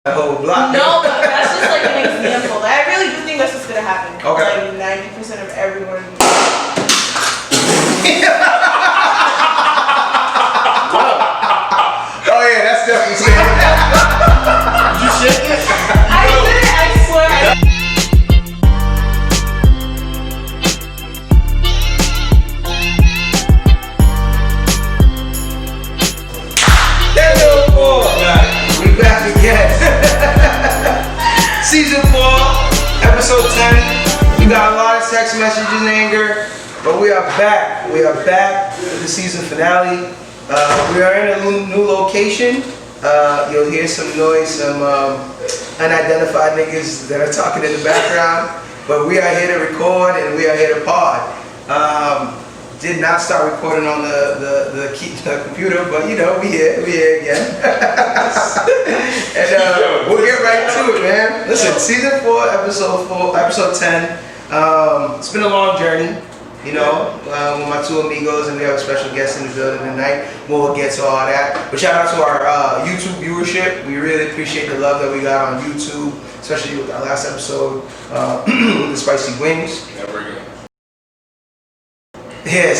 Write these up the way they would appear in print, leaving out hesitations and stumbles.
The whole block. No, but that's just like an example. I really do think that's what's gonna happen. Okay. Like 90% of everyone. Oh yeah, that's definitely scary. You shake it? I did it, I swear. Hello, we back again. Season 4, episode 10. We got a lot of text messages and anger, but we are back. We are back for the season finale. We are in a new location. You'll hear some noise, some unidentified niggas that are talking in the background. But we are here to record and we are here to pod. Did not start recording on the computer, but you know, we here again. And we'll get right to it, man. Listen, season 4, episode 10. It's been a long journey, you know, with my two amigos, and we have a special guest in the building tonight. We'll get to all that. But shout out to our YouTube viewership. We really appreciate the love that we got on YouTube, especially with our last episode with the spicy wings. Never again. Yeah,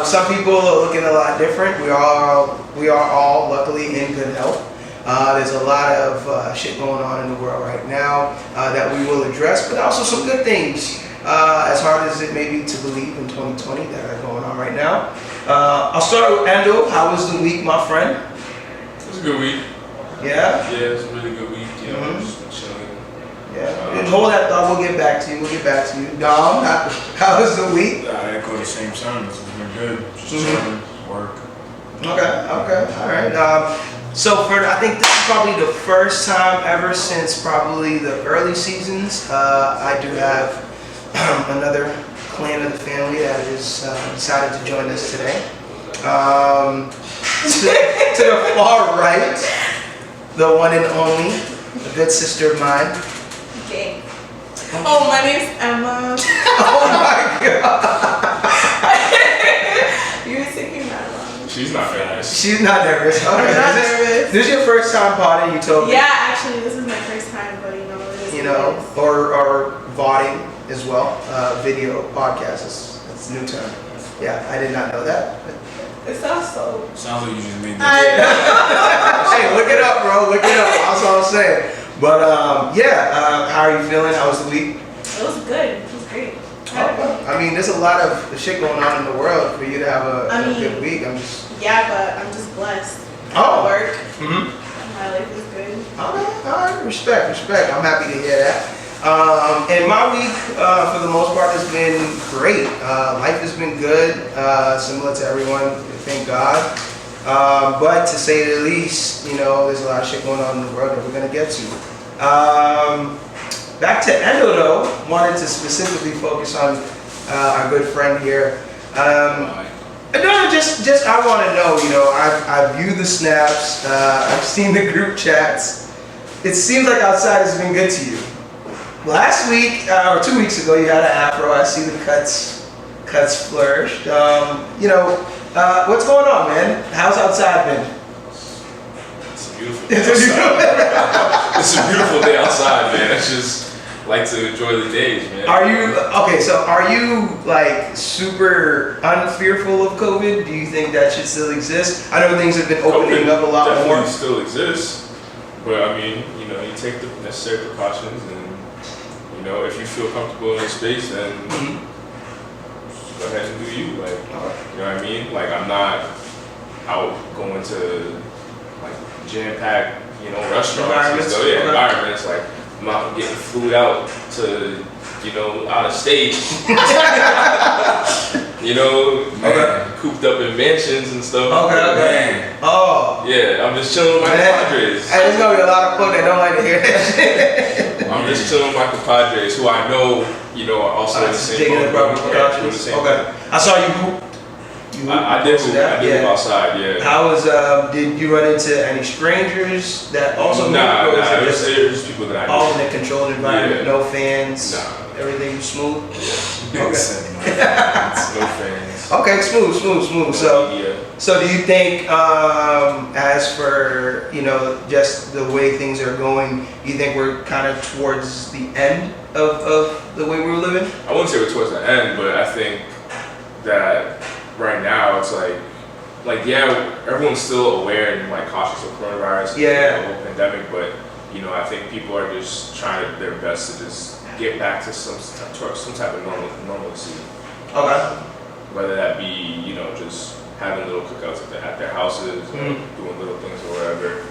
some people are looking a lot different. We are all luckily in good health. There's a lot of shit going on in the world right now that we will address, but also some good things. As hard as it may be to believe in 2020 that are going on right now. I'll start with Endo. How was the week, my friend? It was a good week. Yeah? Yeah, it was a really good week. You know, just been chilling. Yeah. Hold that thought. We'll get back to you. Dom, how was the week? I echo the same sentiments. It's been good. Just chilling, work. Okay. All right. So I think this is probably the first time ever since probably the early seasons. I do have another clan of the family that has decided to join us today. To the far right, the one and only, a good sister of mine. Okay. Oh, my name's Emma. Oh my God. You were thinking that wrong. She's not nervous. She's not nervous. Okay. I'm not nervous. This is your first time potting, you told me. Yeah, actually, this is my first time, but you know, it is. You know, or vodding as well, video podcast. It's a new term. Yeah, I did not know that. It sounds so. Sounds like you just made I that. know. Hey, look it up, bro. Look it up. That's all I'm saying. But how are you feeling? How was the week? It was good. It was great. I mean, there's a lot of shit going on in the world for you to have a good week. Yeah, but I'm just blessed. Oh. Work. Mm-hmm. My life is good. All right. Respect. I'm happy to hear that. And my week, for the most part, has been great. Life has been good, similar to everyone, thank God. But to say the least, you know, there's a lot of shit going on in the world that we're going to get to. Back to Endo, though, wanted to specifically focus on our good friend here. No, just I want to know, you know, I've viewed the snaps, I've seen the group chats. It seems like outside has been good to you. Last week, or 2 weeks ago, you had an afro. I see the cuts flourished. You know, what's going on, man? How's outside been? It's a beautiful day outside. It's a beautiful day outside, man. I just like to enjoy the days, man. Are you like super unfearful of COVID? Do you think that should still exist? I know things have been opening up a lot definitely more. Still exists, but I mean, you know, you take the necessary precautions, and you know, if you feel comfortable in a space, then just go ahead and do you. Like, you know what I mean? Like, I'm not out going to like jam-packed, you know, restaurants and stuff. Yeah, environments. Like, I'm not getting flued out to, you know, out of state. You know, cooped up in mansions and stuff. Okay. Oh. Yeah, I'm just chilling with my compadres. Hey, there's gonna be a lot of folk that don't like to hear that shit. I'm just chilling with my compadres who I know, you know, are also in the same doing boat. the same. Okay. I saw you hoop. I did move outside, yeah. How was, did you run into any strangers that also Nah, there's people that I know. all in a controlled environment, Yeah. no fans? Nah. Everything smooth? Nigga said no. No fans. Okay, smooth. So do you think, as for, just the way things are going, you think we're kind of towards the end of the way we were living? I wouldn't say we're towards the end, but I think that right now it's yeah, everyone's still aware and like cautious of coronavirus, Yeah. and the whole pandemic, but I think people are just trying their best to just get back to some type of normalcy. Okay. Whether that be just having little cookouts at their houses, or doing little things or whatever.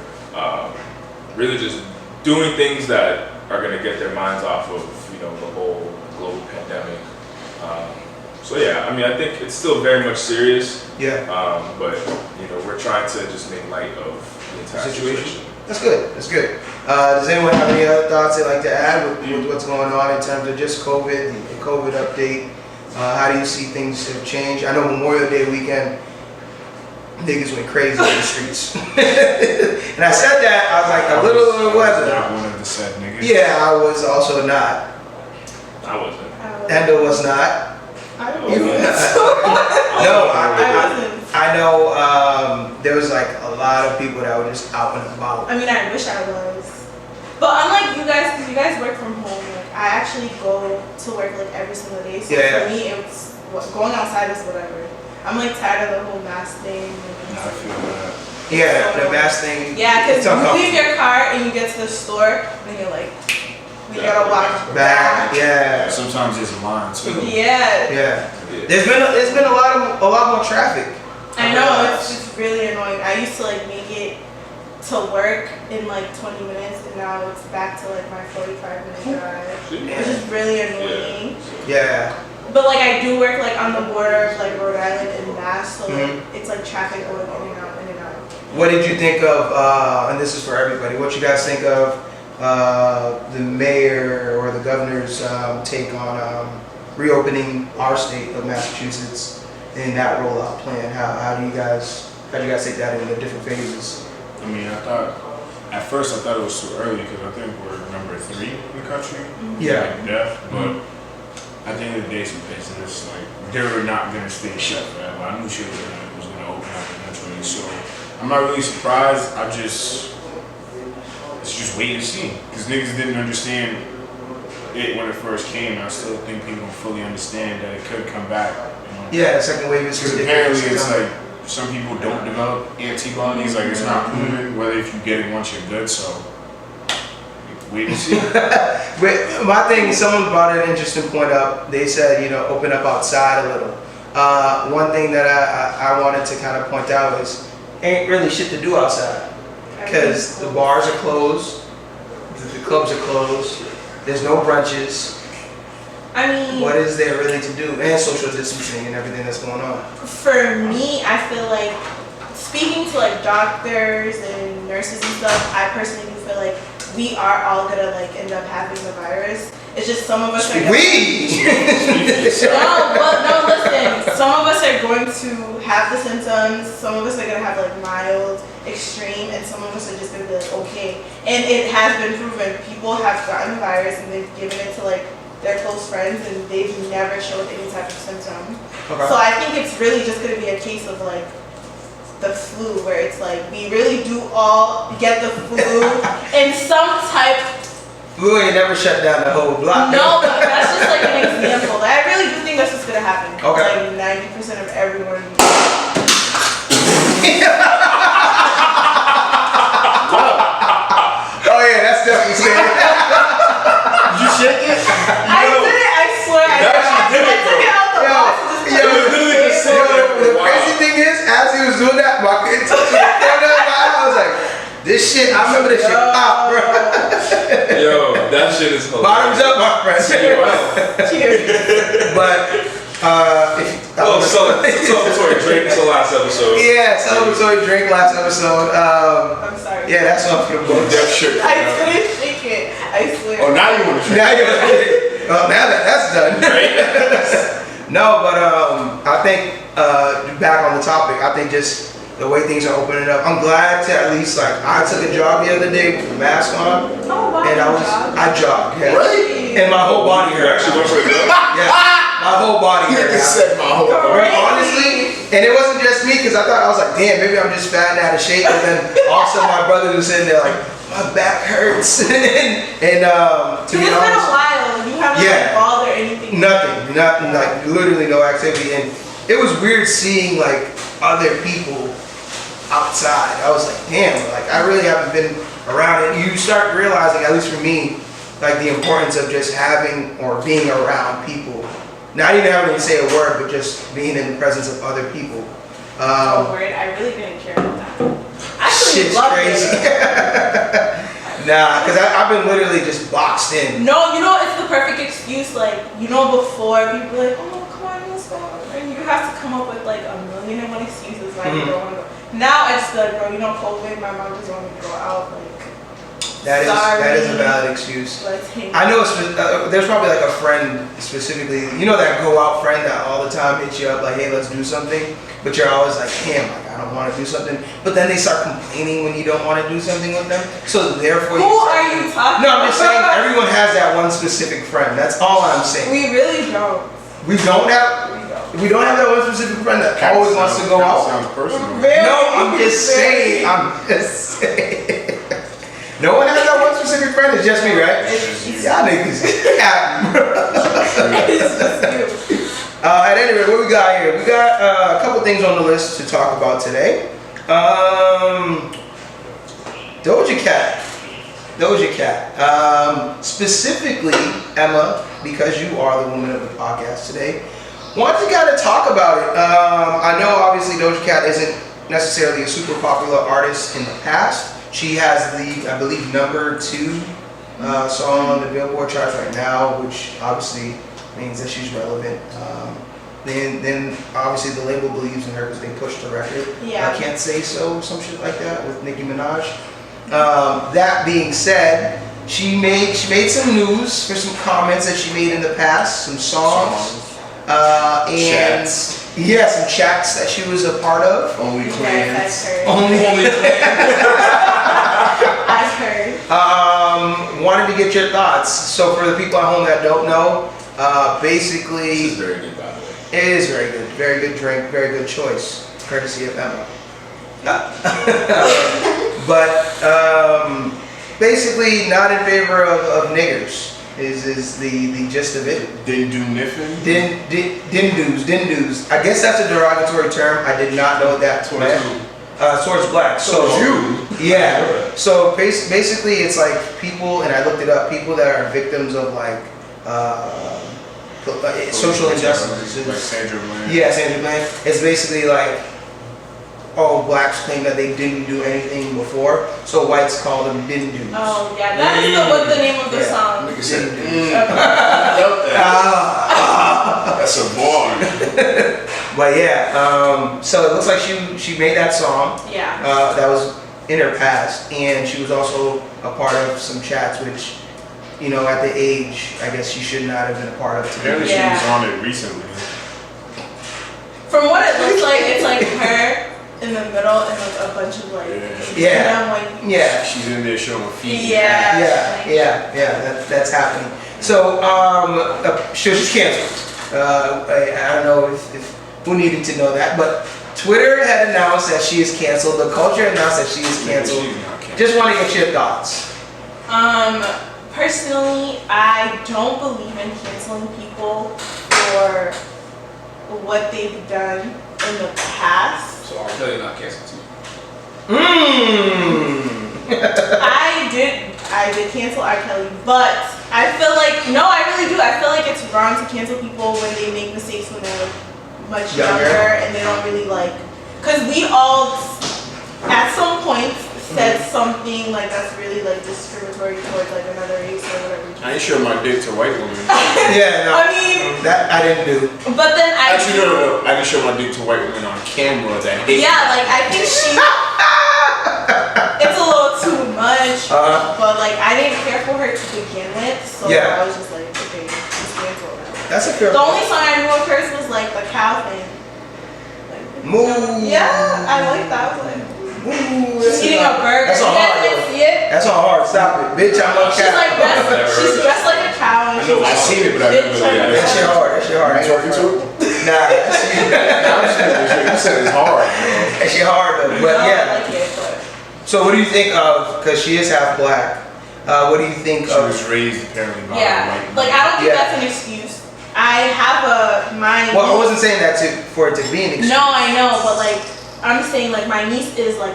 Really just doing things that are going to get their minds off of the whole global pandemic. So yeah, I mean, I think it's still very much serious. Yeah. But we're trying to just make light of the entire situation. That's good. Does anyone have any other thoughts they'd like to add with what's going on in terms of just COVID, the COVID update? How do you see things have changed? I know Memorial Day weekend, niggas went crazy in the streets. And I said that, I was like, a little weather. Not one of the said niggas. Yeah, I was also not. I wasn't. Endo was not. I don't You- know. No, I wasn't. I know there was like a lot of people that were just out and about. I mean, I wish I was. But unlike you guys, because you guys work from home, like I actually go to work like every single day. So Yeah. for me, it's going outside is whatever. I'm like tired of the whole mask thing. I feel that. Yeah, the mask thing. Yeah, because it's you uncomfortable. leave your car and you get to the store and you're like, we gotta walk Back, yeah. Sometimes there's a line too. Yeah. Yeah. There's been a lot more traffic. I know, it's just really annoying. I used to like make it to work in like 20 minutes and now it's back to like my 45-minute drive. Which is really annoying. Yeah. But like I do work like on the border of like Rhode Island and Mass, so like it's like traffic going in and out, in and out. What did you think of, and this is for everybody, what you guys think of the mayor or the governor's take on reopening our state of Massachusetts in that rollout plan? How do you guys take that in the different phases? I mean, at first I thought it was too early because I think we're number 3 in the country. Yeah. Like death, but at the end of the day, it's a business. Like, they're not gonna stay shut forever. I knew shit was gonna open up eventually, so I'm not really surprised. It's just wait and see. Because niggas didn't understand it when it first came. I still think people fully understand that it could come back. Yeah, the second wave is Because apparently it's like some people don't develop antibodies. Like, it's not proven whether if you get it once you're good. So wait and see. But my thing, someone brought an interesting point up. They said, open up outside a little. One thing that I wanted to kind of point out is, ain't really shit to do outside. Because the bars are closed, the clubs are closed, there's no brunches. I mean, What is there really to do? And social distancing and everything that's going on. for me, I feel like speaking to like doctors and nurses and stuff, I personally do feel like we are all gonna like end up having the virus. It's just some of us are We! no, listen. Some of us are going to have the symptoms. Some of us are gonna have like mild, extreme, and some of us are just gonna be like okay. And it has been proven people have gotten the virus and they've given it to like their close friends and they've never showed any type of symptom. Okay. So I think it's really just gonna be a case of like the flu, where it's like we really do all get the flu in some type. Flu ain't never shut down the whole block. No, but that's just like an example. I really do think that's what's gonna happen. Okay. Like 90% of everyone. Oh yeah, that's definitely scary. Did you shake it? I did it, I swear. I did it, took it out the box and just put it literally in just the said table. it. The crazy thing is, as he was doing that, it touched the corner of my eye. I was like, this shit, I remember this shit pop, bro. Yo, that shit is hilarious. Bottoms up, my friend. Cheers. But, Celebratory drink is the last episode. yeah, celebratory drink last episode. I'm sorry. Yeah, that's one for the books. That shit. I couldn't shake it. I swear. Oh, now you want to Now you're now that that's done. No, but I think back on the topic, I think just the way things are opening up. I'm glad to at least like I took a jog the other day with the mask on, Oh wow. and I jogged. Yeah. Really? and my whole body You hurt. actually went for it, though? Yeah, my whole body hurt. Nigga said my whole Bro, body. honestly, and it wasn't just me because I was like, damn, maybe I'm just fat and out of shape. And then also my brother was sitting there like, my back hurts. and to be It's been a honest, while. You haven't like balled or anything. nothing, like literally no activity. And it was weird seeing like other people outside. I was like, damn, like I really haven't been around it. You start realizing, at least for me, like the importance of just having or being around people. Not even having to say a word, but just being in the presence of other people. Oh, word, I really didn't care about that. I actually Shit's loved crazy. it. Nah, because I've been literally just boxed in. No, you know, it's the perfect excuse. Like, you know, before people are like, oh, come on, let's go. And you have to come up with like a million and one excuses why you don't want to go. Now I just like, bro, you know, COVID, my mom doesn't want me to go out. Like, That is a valid excuse. let's hang I know there's probably like a friend specifically, you know, that go out friend that all the time hits you up like, hey, let's do something, but you're always like, damn, like I don't want to do something, but then they start complaining when you don't want to do something with them, so therefore Who are you talking No, I'm just saying about? everyone has that one specific friend. That's all I'm saying. We really don't. We don't have that one specific friend that always wants to go out. Sounds personal. Really? No, I'm just saying. No one has that one specific friend. It's just me, right? Y'all niggas. At any rate, what we got here? We got a couple things on the list to talk about today. Doja Cat. Specifically, Emma, because you are the woman of the podcast today, wanted to kind of talk about it. I know obviously Doja Cat isn't necessarily a super popular artist in the past. She has the, I believe, #2 song on the Billboard charts right now, which obviously means that she's relevant. Then obviously the label believes in her because they pushed the record. Yeah. I Can't Say So, some shit like that with Nicki Minaj. That being said, she made some news for some comments that she made in the past, some songs, and Chats. yeah, some chats that she was a part of. Only Yes, clans. I've heard. Only I've heard. wanted to get your thoughts. So for the people at home that don't know, basically, This is very good, by the way. it is very good drink, very good choice, courtesy of Emma. But basically, not in favor of niggers is the gist of it. Didn't do niffin. Dindus. I guess that's a derogatory term. I did not know that meant. Towards black. So you. yeah. So basically, it's like people, and I looked it up. People that are victims of like social injustices. Like Sandra Bland. Yeah, Sandra Bland. It's basically like all blacks claim that they didn't do anything before, so whites call them didn't do. Oh yeah, that is what's the name of the Yeah. song. Nigga said, Okay. felt that. That's a bar. But yeah, so it looks like she made that song. Yeah. That was in her past, and she was also a part of some chats, which, you know, at the age, I guess she should not have been a part of today. Apparently she was on it recently. From what it looks like, it's like her in the middle and like a bunch of like Yeah. like Yeah. She's in there showing feet. Yeah, that's happening. So, she's canceled. I don't know if who needed to know that, but Twitter had announced that she is canceled. The culture announced that she is canceled. She's not canceled. Just want to get your thoughts. Personally, I don't believe in canceling people for what they've done in the past. So R. Kelly not canceled too. I did cancel R. Kelly, but I feel like, no, I really do. I feel like it's wrong to cancel people when they make mistakes when they're much younger and they don't really like, because we all, at some point, said something like that's really like discriminatory towards like another race or whatever. I ain't show my dick to white women. Yeah, no. I mean, That I didn't do. but then I Actually, no. I didn't show my dick to white women on camera that hate. yeah, like I think it's a little too much, but like I didn't care for her to begin with, so Yeah. I was just like, okay, just cancel that. That's a fair The only song I knew of hers was like the cow thing. Like, Moo. yeah, I like that. I was like, Ooh, she's eating a burger. That's You on guys hard. didn't see it? That's on hard. Stop it, bitch. I'm a She's like cat. she's dressed like a cow and I know, I've seen it, but I've never Yeah. That shit hard. That shit hard. Are you talking to it? Nah, that shit, You said it's hard. that shit hard though. But I yeah. don't like it, but So what do you think of? Because she is half black. What do you think She of? was raised apparently by yeah, a white like I don't think Yeah. that's an excuse. I have my Well, I wasn't saying that for it to be an excuse. No, I know, but like I'm saying, like my niece is like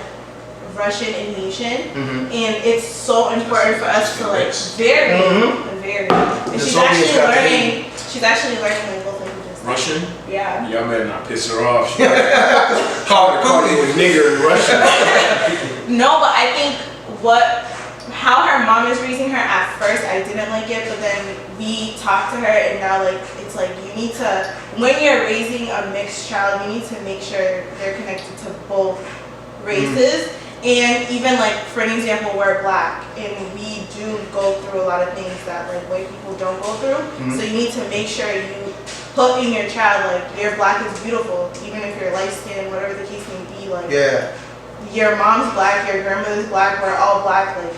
Russian and Haitian, Mhm. and it's so important for us to like very, Mhm. very. And The she's Soviets actually got learning. She's actually learning like both languages. Russian? Yeah. Y'all better not piss her off. She call you a nigger in Russian. No, but I think how her mom is raising her at first, I didn't like it, but then we talked to her, and now like it's like you need to, when you're raising a mixed child, you need to make sure they're connected to both races. And even like for an example, we're black and we do go through a lot of things that like white people don't go through. So you need to make sure you put in your child like your black is beautiful, even if you're light skinned, whatever the case may be. Like Yeah. your mom's black, your grandmother's black, we're all black. Like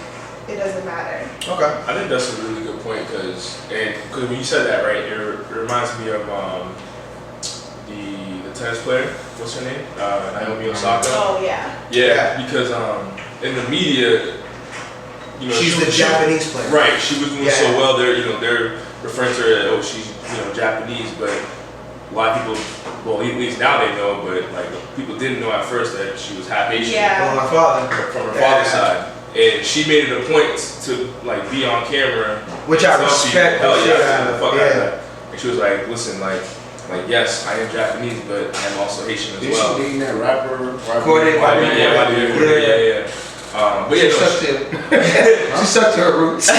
it doesn't matter. Okay. I think that's a really good point because when you said that, right, it reminds me of the tennis player. What's her name? Naomi Osaka. Oh yeah. Yeah, because in the media, you know, She's the Japanese player. Right, she was doing Yeah. so well. They're referring to her as, oh, she's Japanese, but a lot of people, well, at least now they know, but like people didn't know at first that she was half Asian. Yeah. Well, my father. From her Yeah. father's side. And she made it a point to like be on camera. Which I tell respect people, the hell shit yeah, out of. the fuck out of Yeah. that. And she was like, listen, like yes, I am Japanese, but I am also Haitian as Did well. she dating that rapper? Corday, Yeah. But yeah, She stuck to she stuck to her roots. but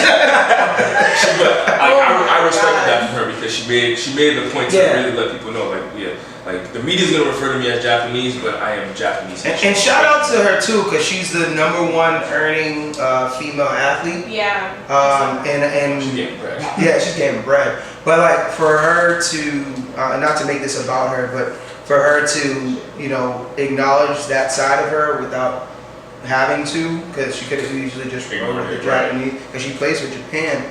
I my respected God. that from her because she made it a point to Yeah. really let people know, like the media's gonna refer to me as Japanese, but I am Japanese. And shout out to her too, because she's the #1 earning female athlete. Yeah. And She's getting bread. yeah, she's getting bread. But like for her to, not to make this about her, but for her to, acknowledge that side of her without having to, because she could have easily just wrote with the Japanese, because she plays for Japan.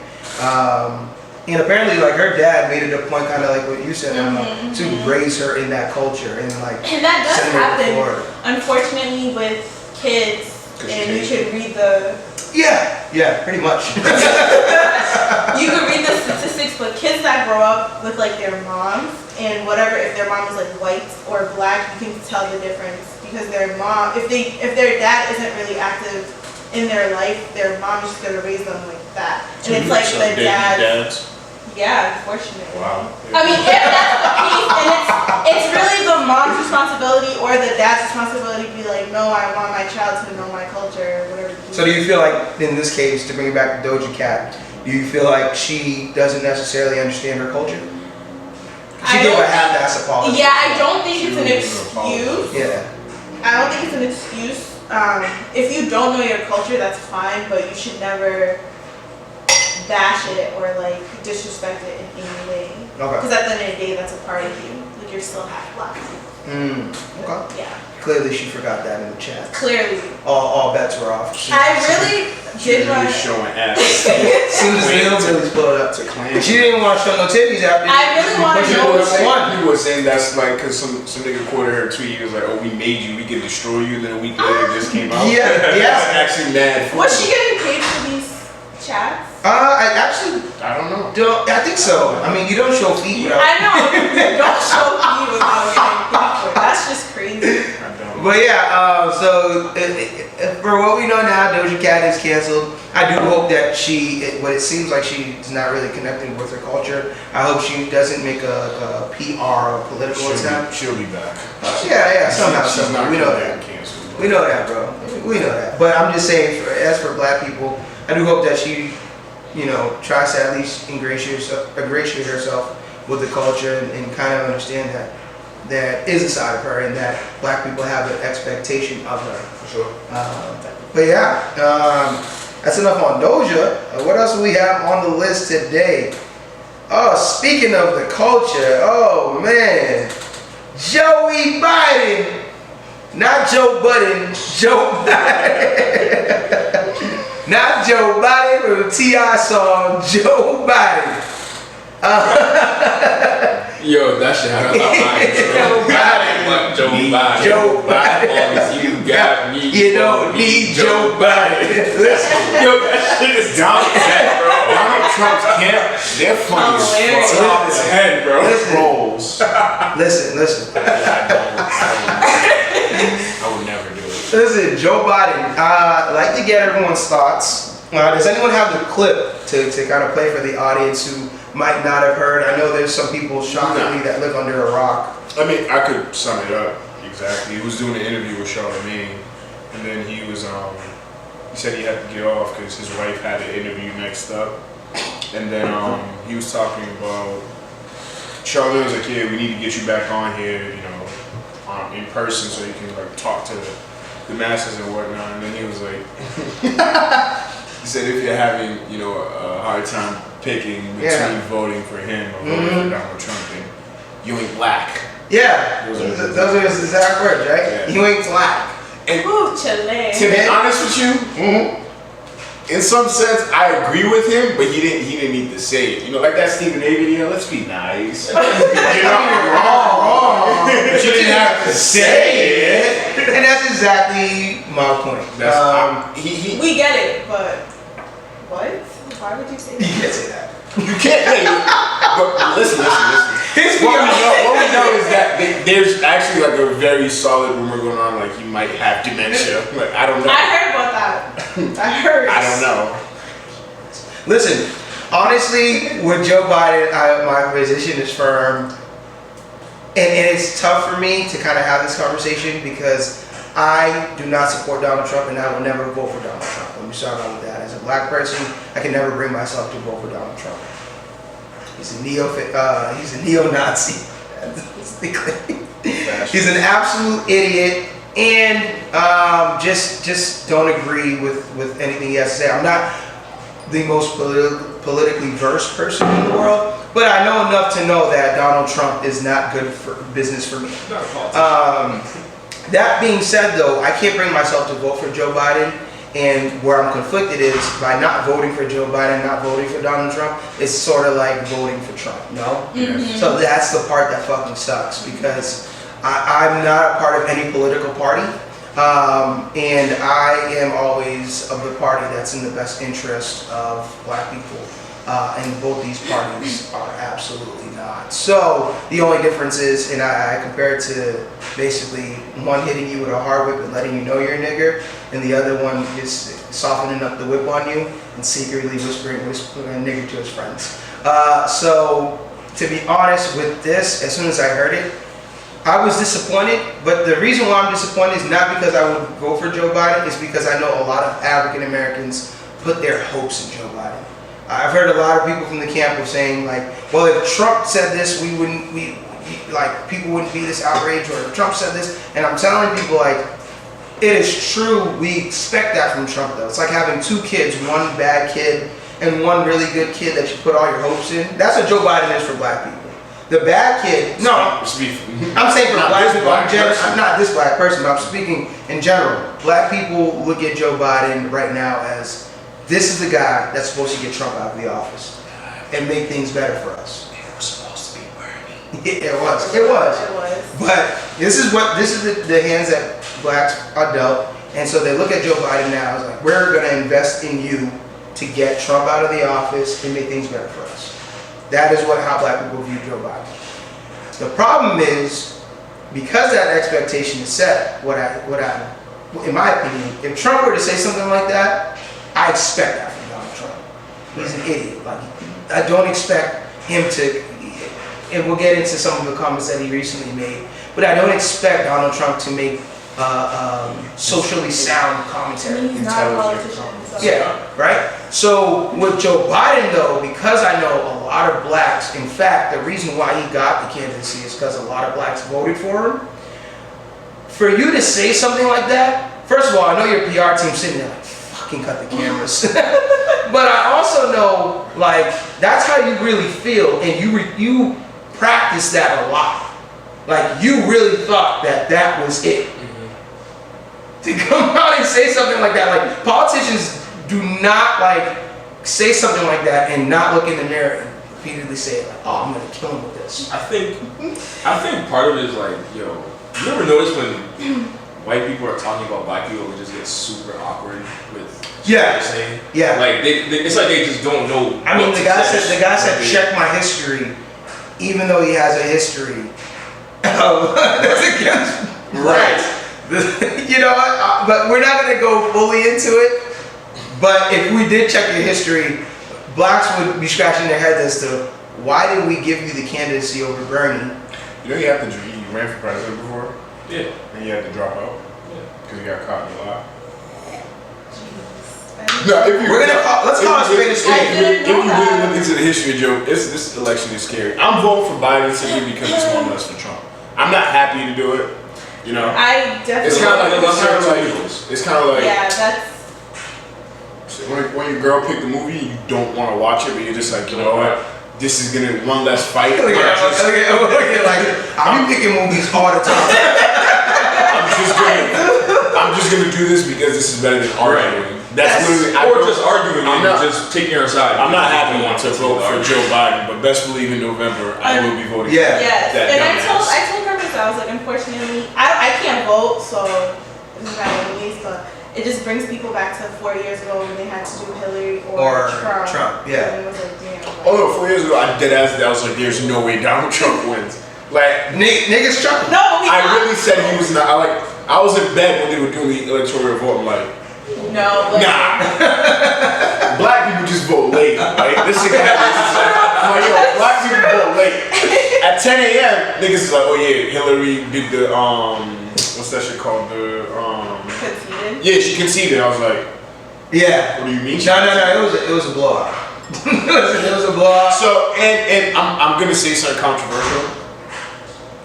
And apparently, like her dad made it a point, kind of like what you said, Emma, to raise her in that culture and like. And that does send her to happen, Florida. unfortunately, with kids. 'Cause And you you can't- could read the Pretty much. you could read the statistics, but kids that grow up with like their moms and whatever, if their mom is like white or black, you can tell the difference because their mom, if their dad isn't really active in their life, their mom is just gonna raise them like that, and it's like the dad. Yeah, unfortunately. Wow. I mean, if that's the case, and it's really the mom's responsibility or the dad's responsibility to be like, no, I want my child to know my culture or whatever. So do you feel like, in this case, to bring it back to Doja Cat, do you feel like she doesn't necessarily understand her culture? She I gave don't a half-ass apology. Yeah, I don't think it's an She excuse. Yeah. I don't think it's an excuse. If you don't know your culture, that's fine, but you should never bash it or like disrespect it in any way. Okay. Because at the end of the day, that's a part of you. Like you're still half black. Okay. Yeah. Clearly she forgot that in the chat. Clearly. All bets were off. I really She did was want. really showing ass. As soon as the hillbillies pulled up. To claim. She didn't want to show no titties after. I really want to She know. was one. People were saying that's like because some nigga quoted her tweet. He was like, "Oh, we made you. We can destroy you." Then a week later, it just came out. Yeah, yeah. That's actually mad. Was she getting paid for these chats? I actually I don't know. don't. I think so. I mean, you don't show feet without. I know. Don't show me without getting paid for it. That's just crazy. I don't. But yeah, so for what we know now, Doja Cat is canceled. I do hope that what it seems like she's not really connecting with her culture. I hope she doesn't make a PR or political attempt. She'll be back. Yeah, somehow, She's somehow. not We know gonna that. get canceled. We know that, bro. We know that. But I'm just saying, as for black people, I do hope that she, tries to at least ingratiate herself with the culture and kind of understand that there is a side of her and that black people have an expectation of her. For sure. But yeah, that's enough on Doja. What else do we have on the list today? Oh, speaking of the culture, oh man, Joey Biden. Not Joe Budden, Joe Biden. Not Joe Biden from the T.I. song, Joe Biden. Yo, that shit had a line. Joe Biden. Joe Biden. You got me. You don't need Joe Biden. Listen. Yo, that shit is down to 10, bro. Donald Trump's camp, they're funny as fuck. Top 10, bro. Rolls. Listen. I would never do it. Listen, Joe Biden. I'd like to get everyone's thoughts. Does anyone have the clip to kind of play for the audience who might not have heard? I know there's some people shockingly that live under a rock. I mean, I could sum it up exactly. He was doing an interview with Charlamagne, and then he was, he said he had to get off because his wife had an interview next up. And then he was talking about, Charlamagne was like, yeah, we need to get you back on here, you know, in person so you can like talk to the masses and whatnot. And then he was like, he said if you're having, you know, a hard time picking between voting for him or voting for Donald Trump, then you ain't black. Yeah, those are his exact words, right? Yeah. You ain't black. And Ooh, Chile. to be honest with you, in some sense, I agree with him, but he didn't need to say it. You know, like that Stephen A. video. Let's be nice. You're not wrong, but you didn't have to say it. And that's exactly my point. We get it, but what? Why would you say You that? can't say that. You can't. But listen. What we know is that there's actually like a very solid rumor going on, like he might have dementia. Like I don't know. I heard about that. I heard. I don't know. Listen, honestly, with Joe Biden, my position is firm. And it's tough for me to kind of have this conversation because I do not support Donald Trump and I will never vote for Donald Trump. Let me start out with that. As a black person, I can never bring myself to vote for Donald Trump. He's a neo-Nazi. That's the claim. He's an absolute idiot, and just don't agree with anything he has to say. I'm not the most politically versed person in the world, but I know enough to know that Donald Trump is not good for business for me. That being said, though, I can't bring myself to vote for Joe Biden. And where I'm conflicted is by not voting for Joe Biden, not voting for Donald Trump, it's sort of like voting for Trump, no? So that's the part that fucking sucks because I'm not a part of any political party. And I am always of the party that's in the best interest of black people. And both these parties are absolutely not. So the only difference is, and I compare it to basically one hitting you with a hard whip and letting you know you're a nigger, and the other one is softening up the whip on you and secretly whispering a nigger to his friends. So to be honest with this, as soon as I heard it, I was disappointed, but the reason why I'm disappointed is not because I would vote for Joe Biden, it's because I know a lot of African Americans put their hopes in Joe Biden. I've heard a lot of people from the camp of saying like, well, if Trump said this, people wouldn't be this outraged, or if Trump said this, and I'm telling people like, it is true, we expect that from Trump though. It's like having two kids, one bad kid and one really good kid that you put all your hopes in. That's what Joe Biden is for black people. The bad kid, no, I'm saying for black people, not this black person, but I'm speaking in general. Black people look at Joe Biden right now as, this is the guy that's supposed to get Trump out of the office and make things better for us. It was supposed to be Bernie. It was. But this is the hands that blacks are dealt. And so they look at Joe Biden now as like, we're going to invest in you to get Trump out of the office and make things better for us. That is how black people view Joe Biden. The problem is, because that expectation is set, in my opinion, if Trump were to say something like that, I expect that from Donald Trump. He's an idiot. Like, I don't expect him to, and we'll get into some of the comments that he recently made, but I don't expect Donald Trump to make socially sound commentary. He's not a politician. So. Yeah, right? So with Joe Biden though, because I know a lot of blacks, in fact, the reason why he got the candidacy is because a lot of blacks voted for him. For you to say something like that, first of all, I know your PR team's sitting there like, fucking cut the cameras. But I also know, like, that's how you really feel, and you practice that a lot. Like, you really thought that was it. To come out and say something like that, like, politicians do not, like, say something like that and not look in the mirror and repeatedly say like, oh, I'm gonna kill him with this. I think part of it is like, yo, you ever notice when white people are talking about black people, it just gets super awkward with what they're saying? Yeah. Like it's like they just don't know. I mean, what the to guy say. said, check my history, even though he has a history. That's against Right. You know what? But we're not gonna go fully into it. But if we did check your history, blacks would be scratching their heads as to why did we give you the candidacy over Bernie? You know you have to. He ran for president before, Yeah. and you had to drop out Yeah. because he got caught in a lie. Jeez. No, if you, Let's call it straight. I didn't If know you that. really look into the history of Joe, this election is scary. I'm voting for Biden simply because it's one less for Trump. I'm not happy to do it. You know, I definitely. it's kind of like evils. it's kind of like Yeah, that's. when your girl picked the movie, you don't want to watch it, but you're just like, you know what? This is gonna one less fight. Look at like I'm picking movies all the time. I'm just gonna do this because this is better than arguing. That's literally. Or just arguing I'm and not- just taking your side. I'm not happy You to vote for Joe Biden, but best believe in November I will be voting. Yeah. Yes, That and dumbass. I told Purpose, I was like, unfortunately, I can't vote, so this is not anyways, but it just brings people back to 4 years ago when they had to do Hillary or Trump. Yeah. And it was like, damn. Oh no, 4 years ago I did ask that. I was like, there's no way Donald Trump wins. Like Niggas chuckle. No, but we I thought- really said he was not. I was in bed when they were doing the electoral vote. I'm like, No, but nah. Black people just vote late. Like this shit I'm like, yo, black people vote late. At 10 a.m. niggas is like, oh yeah, Hillary did the what's that shit called? The conceded. yeah, she conceded. I was like, Yeah. what do you mean? No. It was a blowout. it was a blowout. So and I'm gonna say something controversial.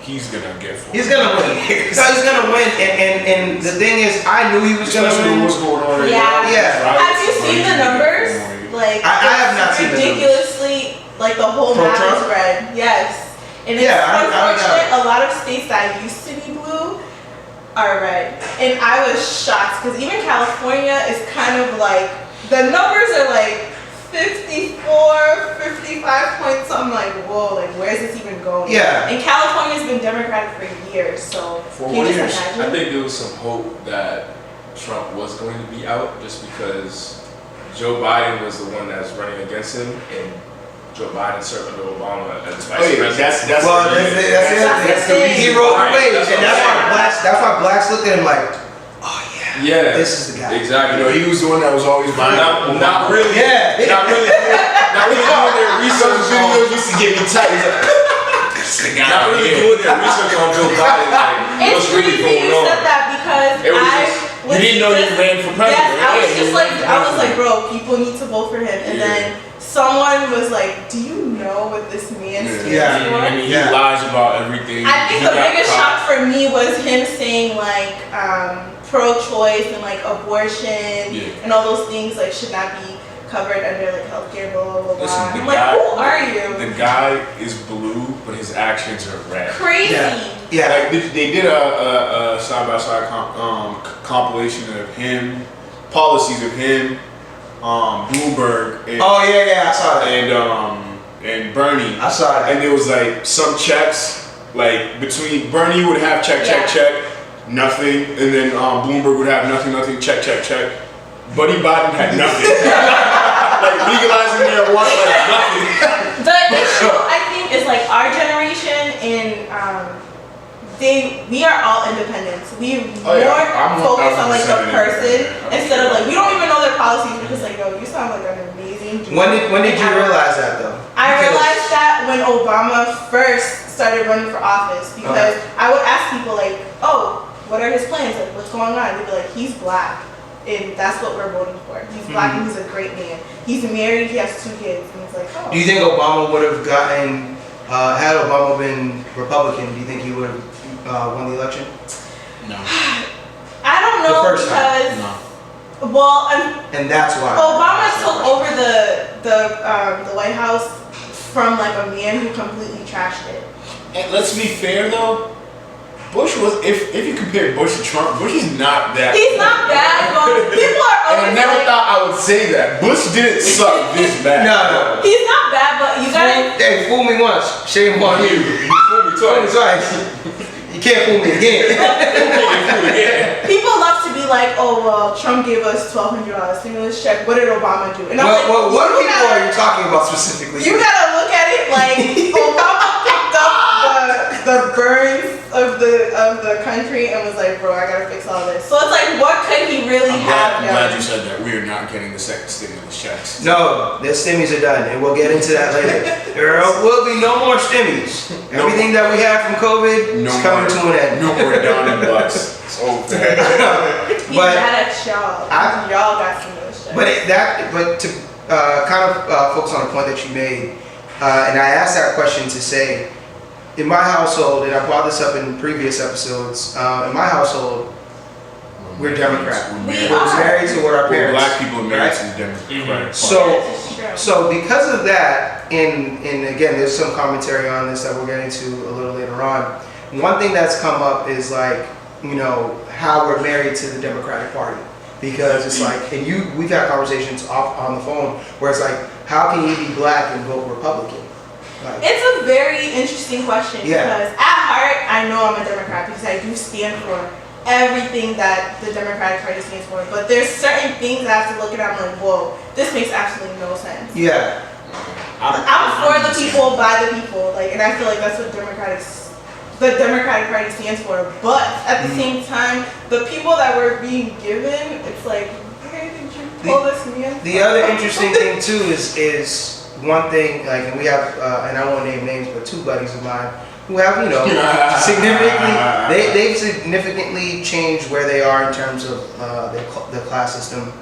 He's gonna get full. He's gonna win. No, he's gonna win. And the thing is, I knew he was gonna Especially win. what's going on right Yeah. now. Yeah. Have you seen the numbers? Like, I have not seen the numbers. ridiculously, like the whole Pro map Trump? is red. Yes. And it's Yeah, I unfortunate, a lot of states that used to be blue are red. And I was shocked because even California is kind of like, the numbers are like 54, 55 points. So I'm like, whoa, like where's this even going? Yeah. And California's been Democratic for years, so For can you what just years? imagine? I think there was some hope that Trump was going to be out just because Joe Biden was the one that's running against him, and Joe Biden served under Obama as vice Oh yeah, president. that's Well, the that's reason. the reason. He rode the Right, wave, that's and what I'm that's why blacks looked at him like, oh yeah, Yeah, this is the guy. Exactly. You know, he was the one that was always buying. Not really. Yeah. Not really. Not really doing their research Those videos on. used to get me tight. He's like, "This the guy Not really here." doing their research on Joe Biden. Like, It's what's really crazy you going said on? that because It was I just- was You didn't know just, you ran for president. Yes, I was right? just You like, ran for I was like, president. bro, people need to vote for him. And Yeah. then someone was like, do you know what this man stands Yeah. for? I mean, he Yeah. lies about everything. I think He the got biggest caught. shock for me was him saying like pro-choice and like abortion Yeah. and all those things like should not be covered under like healthcare, blah blah blah. Listen, blah. the I'm like, guy- who are you? The guy is blue, but his actions are red. Crazy. Yeah. Like they did a side by side compilation of him, policies of him, Bloomberg, and Oh yeah, I saw that. and Bernie. I saw that. And there was like some checks, like between Bernie would have check, nothing, and then Bloomberg would have nothing, check. Buddy Biden had nothing. Like legalizing marijuana, like nothing. The issue I think is like our generation and we are all independents. We Oh, yeah. more I'm focus on like the 1000% person independent. instead of like we don't even know their policies because like yo, you sound like an amazing dude. When did you realize that though? I Because- realized that when Obama first started running for office because I would ask people like, oh, what are his plans? Like, what's going on? They'd be like, he's black, and that's what we're voting for. He's black and he's a great man. He's married, he has 2 kids, and it's like, oh. Do you think Obama would have gotten, had Obama been Republican, do you think he would have won the election? No. I don't know The first time. because, well, And that's why. Obama took over the White House from like a man who completely trashed it. And let's be fair though, Bush was if you compare Bush to Trump, Bush is not that. He's not bad, but people are And I always never like, thought I would say that. Bush didn't suck this bad. No. he's not bad, but you fool me once, shame on you. Fool me twice. You can't fool me again. People love to be like, oh well, Trump gave us $1,200 stimulus check. What did Obama do? And I'm like, what people are you talking about specifically? You gotta look at it like Obama picked up the burns of the country and was like, bro, I gotta fix all this. So it's like, what could he really have I'm done? glad you said that. We are not getting the second stimulus checks. No, the stimmies are done, and we'll get into that later. There will be no more stimmies. Everything that we had from COVID is coming to an end. No more Donnie Bucks. It's over. He's mad at y'all. Y'all got stimulus checks. But to kind of focus on the point that you made, and I asked that question to say, in my household, and I brought this up in previous episodes, in my household, we're Democrat. We We're are. married to what our parents. Black people are married right? to the Democratic Party. So because of that, and again, there's some commentary on this that we'll get into a little later on. One thing that's come up is like, you know, how we're married to the Democratic Party. Because it's like, and we've had conversations on the phone where it's like, how can you be black and vote Republican? Like, It's a very interesting question because at heart, I know I'm a Democrat because I do stand for everything that the Democratic Party stands for. But there's certain things I have to look at. I'm like, whoa, this makes absolutely no sense. yeah. I'm for the people, by the people, like, and I feel like that's what the Democratic Party stands for. But at the same time, the people that we're being given, it's like, okay, did you pull this man? The other interesting thing too is one thing, like, and we have, and I won't name names, but two buddies of mine who have, you know, they've significantly changed where they are in terms of the class system.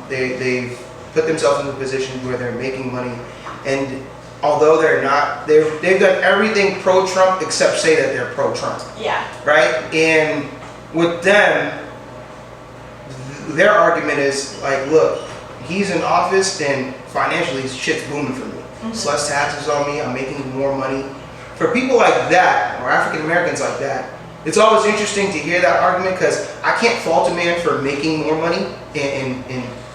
They've put themselves in a position where they're making money, and although they're not, they've done everything pro-Trump except say that they're pro-Trump. Yeah. Right? And with them, their argument is like, look, he's in office, then financially shit's booming for me. It's less taxes on me, I'm making more money. For people like that, or African Americans like that, it's always interesting to hear that argument because I can't fault a man for making more money. And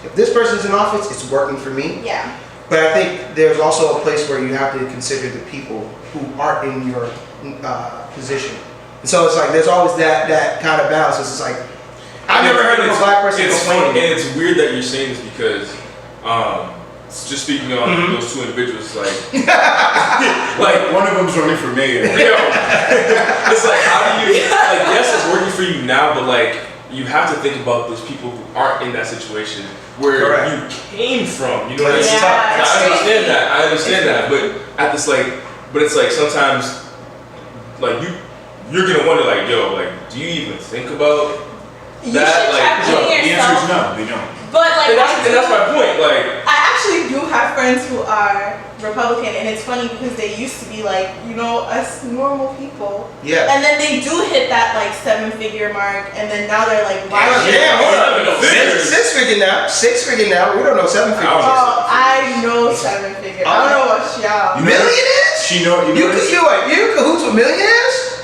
if this person's in office, it's working for me. Yeah. But I think there's also a place where you have to consider the people who aren't in your position. And so it's like there's always that kind of balance. It's like I've never heard of a black person complaining. And it's weird that you're saying this because just speaking on those two individuals, like one of them's running for mayor. It's like how do you like yes, it's working for you now, but like you have to think about those people who aren't in that situation where you came from. You know what I mean? I understand that, but at this but it's like sometimes like you're gonna wonder like, yo, like do you even think about You that? should check in The answer yourself. is no, they don't. But like, and that's my point. Like, I actually do have friends who are Republican, and it's funny because they used to be like, you know, us normal people. Yeah. And then they do hit that like 7-figure mark, and then now they're like, why? Six-figure now. We don't know 7-figure. Oh, I know 7-figure. I don't know what y'all. Millionaires? You You cahoots with millionaires?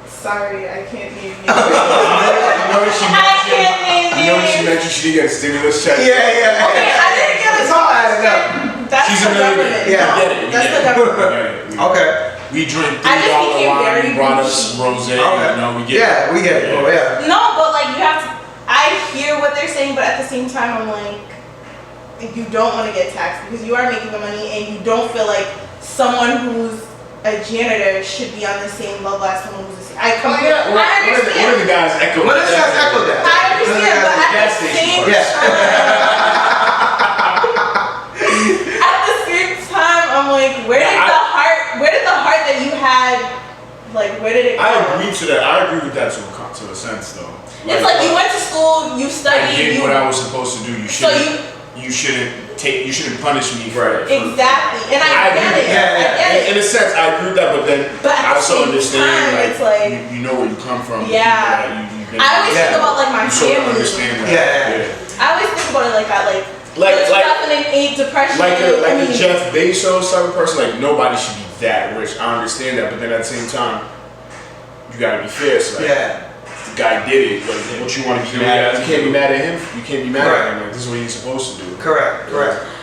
Sorry, I can't name you. I can't name you. You know she mentioned she didn't get a stimulus check? Yeah. Okay, I didn't get a It's all added up. That's She's the a millionaire. government. Yeah. No, that's the government. Okay. We drink $3 I just became wine, very you brought us bougie. rosé, Okay. you know, we get Yeah, we get it. Oh, yeah. No, but like you have to. I hear what they're saying, but at the same time, I'm like, you don't want to get taxed because you are making the money, and you don't feel like someone who's a janitor should be on the same level as someone who's a. I understand. One of the guys echoed One of the guys echoed that. I understand, but at the same time, I'm like, where did the heart that you had, like, where did it go? I agree to that. I agree with that to a sense, though. It's like you went to school, you studied, I did what I was supposed to do. You shouldn't punish me for it. Exactly, and I get it. I get it. In a sense, I agree with that, but then I also understand, it's like you know where you come from. Yeah. I always think about like my sort of family. understand that. I always think about it like that, like Like 2008 depression. Like a Jeff Bezos type of person. Like nobody should be that rich. I understand that, but then at the same time, you gotta be fair. So like, the guy did it. Like, what you want to be mad at? You can't be mad at him. You can't be mad at him. Like, this is what he's supposed to do. Correct.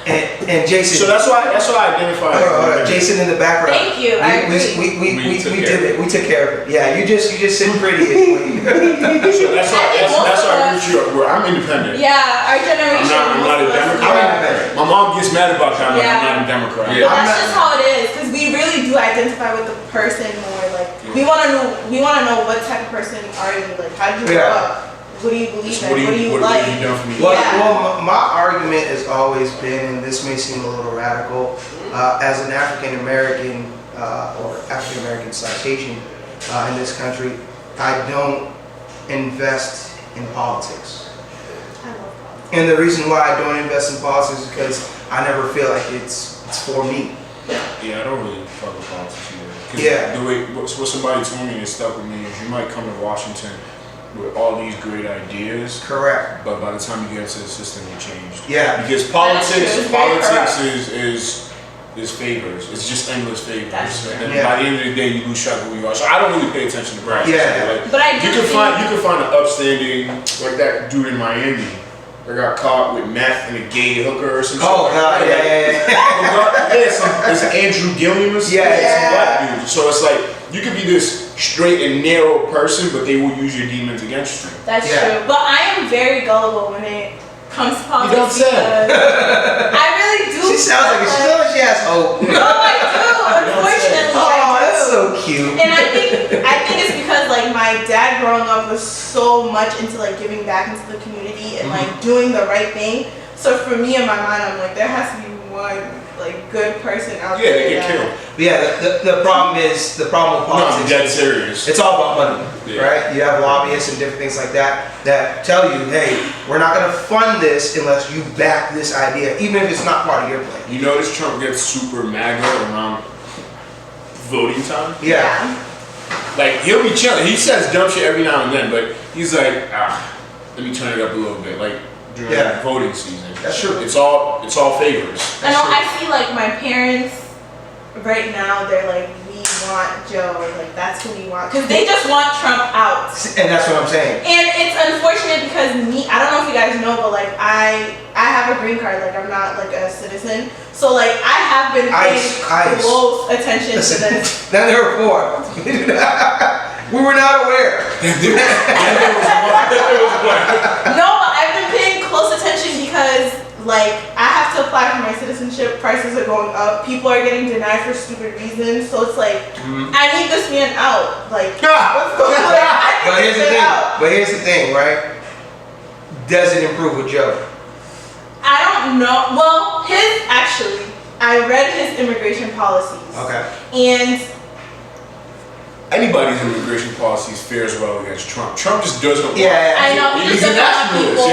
And Jason. So that's why I identify. Hold on, Jason in the background. Thank you. I agree. We did it. We took care of it. Yeah, you just sit pretty. So that's why I agree with you. Where I'm independent. Yeah, our generation. I'm not a Democrat. My mom gets mad about that, but I'm not a Democrat. Yeah. But that's just how it is, because we really do identify with the person more. Like we want to know what type of person are you? Like how did you grow up? What do you believe in? What do you like? What have you done for me? Well, my argument has always been, and this may seem a little radical, as an African American or African American citation in this country, I don't invest in politics. I love politics. And the reason why I don't invest in politics is because I never feel like it's for me. Yeah, I don't really fuck with politics either. Yeah. The way what somebody told me that stuck with me is you might come to Washington with all these great ideas. Correct. But by the time you get into the system, you changed. Yeah. Because politics is favors. It's just endless favors. And then by the end of the day, you lose track of who you are. So I don't really pay attention to brands. Yeah. Like, but I do you can find an upstanding like that dude in Miami. That got caught with meth and a gay hooker or something. Oh God, yeah. It's Andrew Gilliam or something. Some black dude. So it's like you could be this straight and narrow person, but they will use your demons against you. That's true. But I am very gullible when it comes to politics. You don't say. I really do. She sounds like she has hope. No, I do. Unfortunately, I do. That's so cute. And I think it's because like my dad growing up was so much into like giving back into the community and like doing the right thing. So for me in my mind, I'm like, there has to be one like good person out there. Yeah, they get killed. But yeah, the problem with politics. I'm dead serious. It's all about money, right? You have lobbyists and different things like that tell you, hey, we're not going to fund this unless you back this idea, even if it's not part of your plan. You notice Trump gets super MAGA around voting time? Yeah. Like, he'll be chilling. He says dumb shit every now and then, but he's like, let me turn it up a little bit. Like, during voting season. That's true. It's all favors. I know, I see like my parents right now, they're like, we want Joe, like that's who we want. Because they just want Trump out. And that's what I'm saying. And it's unfortunate because I don't know if you guys know, but like I have a green card, like I'm not like a citizen. So like I have been paying close attention to this. Now there were 4. We were not aware. No, I've been paying close attention because like I have to apply for my citizenship. Prices are going up. People are getting denied for stupid reasons. So it's like I need this man out. Like what's going on? But here's the thing, right? Does it improve with Joe? I don't know. Well, I read his immigration policies. Okay. And anybody's immigration policies fares well against Trump. Trump just doesn't want. I know He's a nationalist.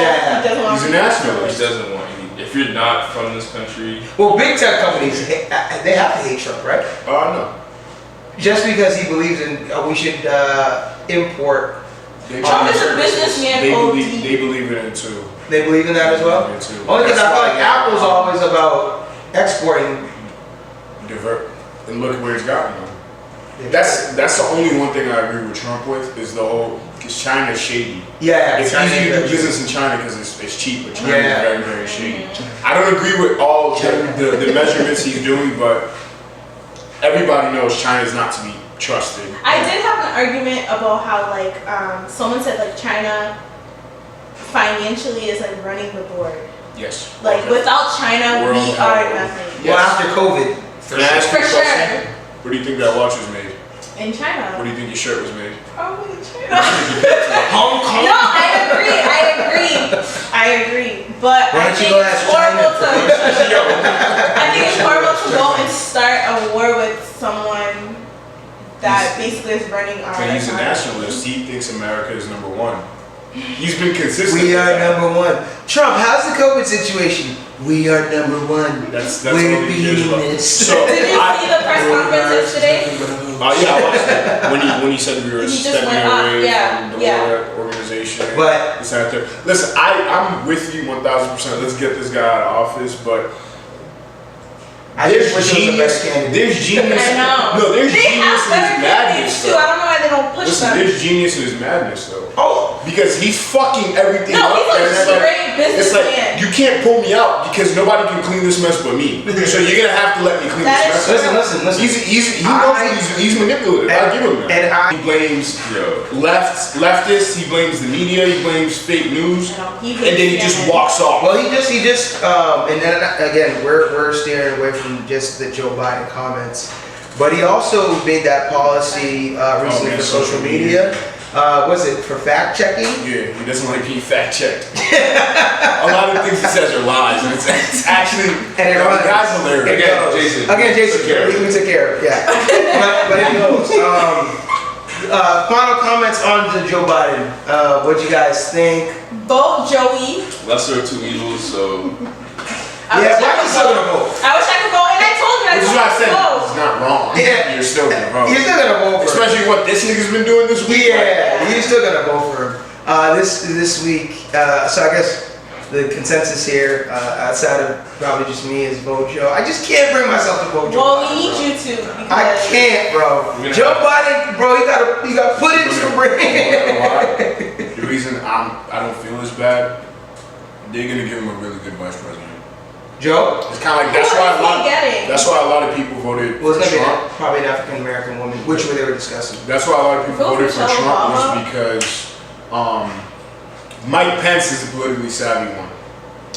He's a nationalist. He doesn't want any. If you're not from this country. Well, big tech companies, they have to hate Trump, right? No. Just because he believes in we should import. Trump is a businessman. They believe in it too. They believe in that as well? Only because I feel like Apple's always about exporting. Divert. And look where it's gotten them. That's the only one thing I agree with Trump with is the whole, because China's shady. Yeah. It's easy to do business in China because it's cheap, but China is very, very shady. I don't agree with all the measurements he's doing, but everybody knows China's not to be trusted. I did have an argument about how like someone said like China financially is like running the board. Yes. Like without China, we are nothing. Well, after COVID. Can I ask you a For question? sure. Where do you think that watch was made? In China. Where do you think your shirt was made? Probably in China. Hong Kong. No, I agree. But I think it's horrible to. I think it's horrible to go and start a war with someone that basically is running our. But he's a nationalist. He thinks America is number one. He's been consistent. We are number one. Trump, how's the COVID situation? We are number one. That's we're what he cares beating about. this. So, did you see the press conference yesterday? Yeah, I watched it. When he said we were stepping away from the organization. But listen, I'm with you 1,000%. Let's get this guy out of office, but there's genius. I know. No, there's genius in his madness. Too. I don't know why they don't push them. There's genius in his madness, though. Oh, because he's fucking everything No, up. he's like and it's straight it's like businessman. you can't pull me out because nobody can clean this mess but me. So you're gonna have to let me clean That this is mess. true. Listen. He knows he's manipulative. I give him that. He blames leftists. He blames the media. He blames fake news, and then he just walks off. Well, he just, and then again, we're steering away from just the Joe Biden comments, but he also made that policy recently for social media. Was it for fact checking? Yeah, he doesn't like being fact checked. A lot of things he says are lies, and it's actually And it runs. the guy's hilarious. Again, Jason. We took care of it, yeah. but it goes. Final comments on to Joe Biden. What you guys think? Vote Joey. Lesser of two evils, so. Yeah, Biden's still gonna vote. I wish I could vote, and I told you I Which is told why I you said to vote. it's not wrong. Yeah. You're still gonna vote. He's still gonna vote for him. Especially what this nigga's been doing this week. Yeah, he's still gonna vote for him. This week, so I guess the consensus here, outside of probably just me, is vote Joe. I just can't bring myself to vote Joe. Well, Biden, we need bro. you to. I can't, bro. Joe Biden, bro, you got footage for bringing. The reason I don't feel as bad, they're gonna give him a really good vice president. Joe? It's kind of like that's why a lot of people voted Well, for it's gonna Trump. be probably an African American woman, which they were discussing. That's why a lot of people Vote voted for Michelle Trump was Obama. because Mike Pence is a politically savvy one.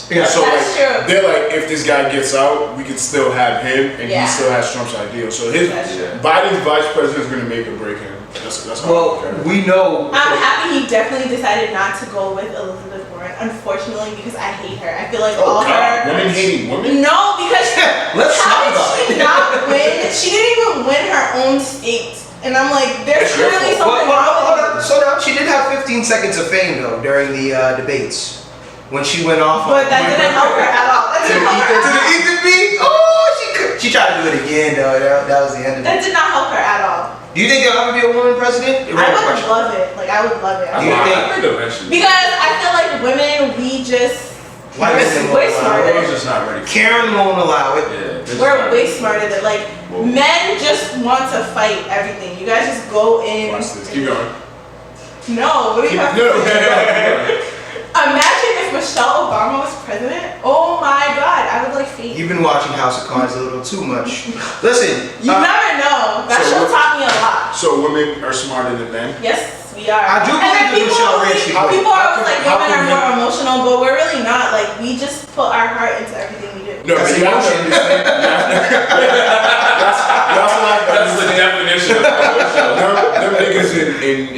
Yeah. So That's like true. they're like, if this guy gets out, we can still have him, and Yeah. he still has Trump's ideal. So his That's true. Biden's vice president is going to make or break him. That's how I Well, look at it. we know. I'm happy he definitely decided not to go with Elizabeth Warren, unfortunately, because I hate her. I feel like all her. Women hating women. No, because Let's how talk about did she it. not win? She didn't even win her own state. And I'm like, there's It's your clearly fault. something Well, wrong hold with on, slow down. She did have 15 seconds of fame though during the debates when she went off. But that didn't help her at all. That didn't help her To the at all. Ethan B. Oh, she tried to do it again though. That was the end of That it. did not help her at all. Do you think there'll ever be a woman president? I would love it. Like, I would love it. Do you think? I think eventually. Because I feel like women, we just, Why we're women way won't allow smarter. Everyone's just not ready. Karen won't allow it. Yeah, they're just We're not way ready. smarter than, like, Whoa. men just want to fight everything. You guys just go in. Watch this. Keep going. No, what do you have to No. Imagine if Michelle Obama was president. Oh my God, I would like faint. You've been watching House of Cards a little too much. Listen, You never know. That so show what- taught me a lot. So women are smarter than men. Yes, we are. I do And then believe that Michelle Ray should win. people are always like, How women come are more men- emotional, but we're really not. Like, we just put our heart into everything we do. No, That's but you have to emotion. understand. You also have to That's the definition of emotional. them niggas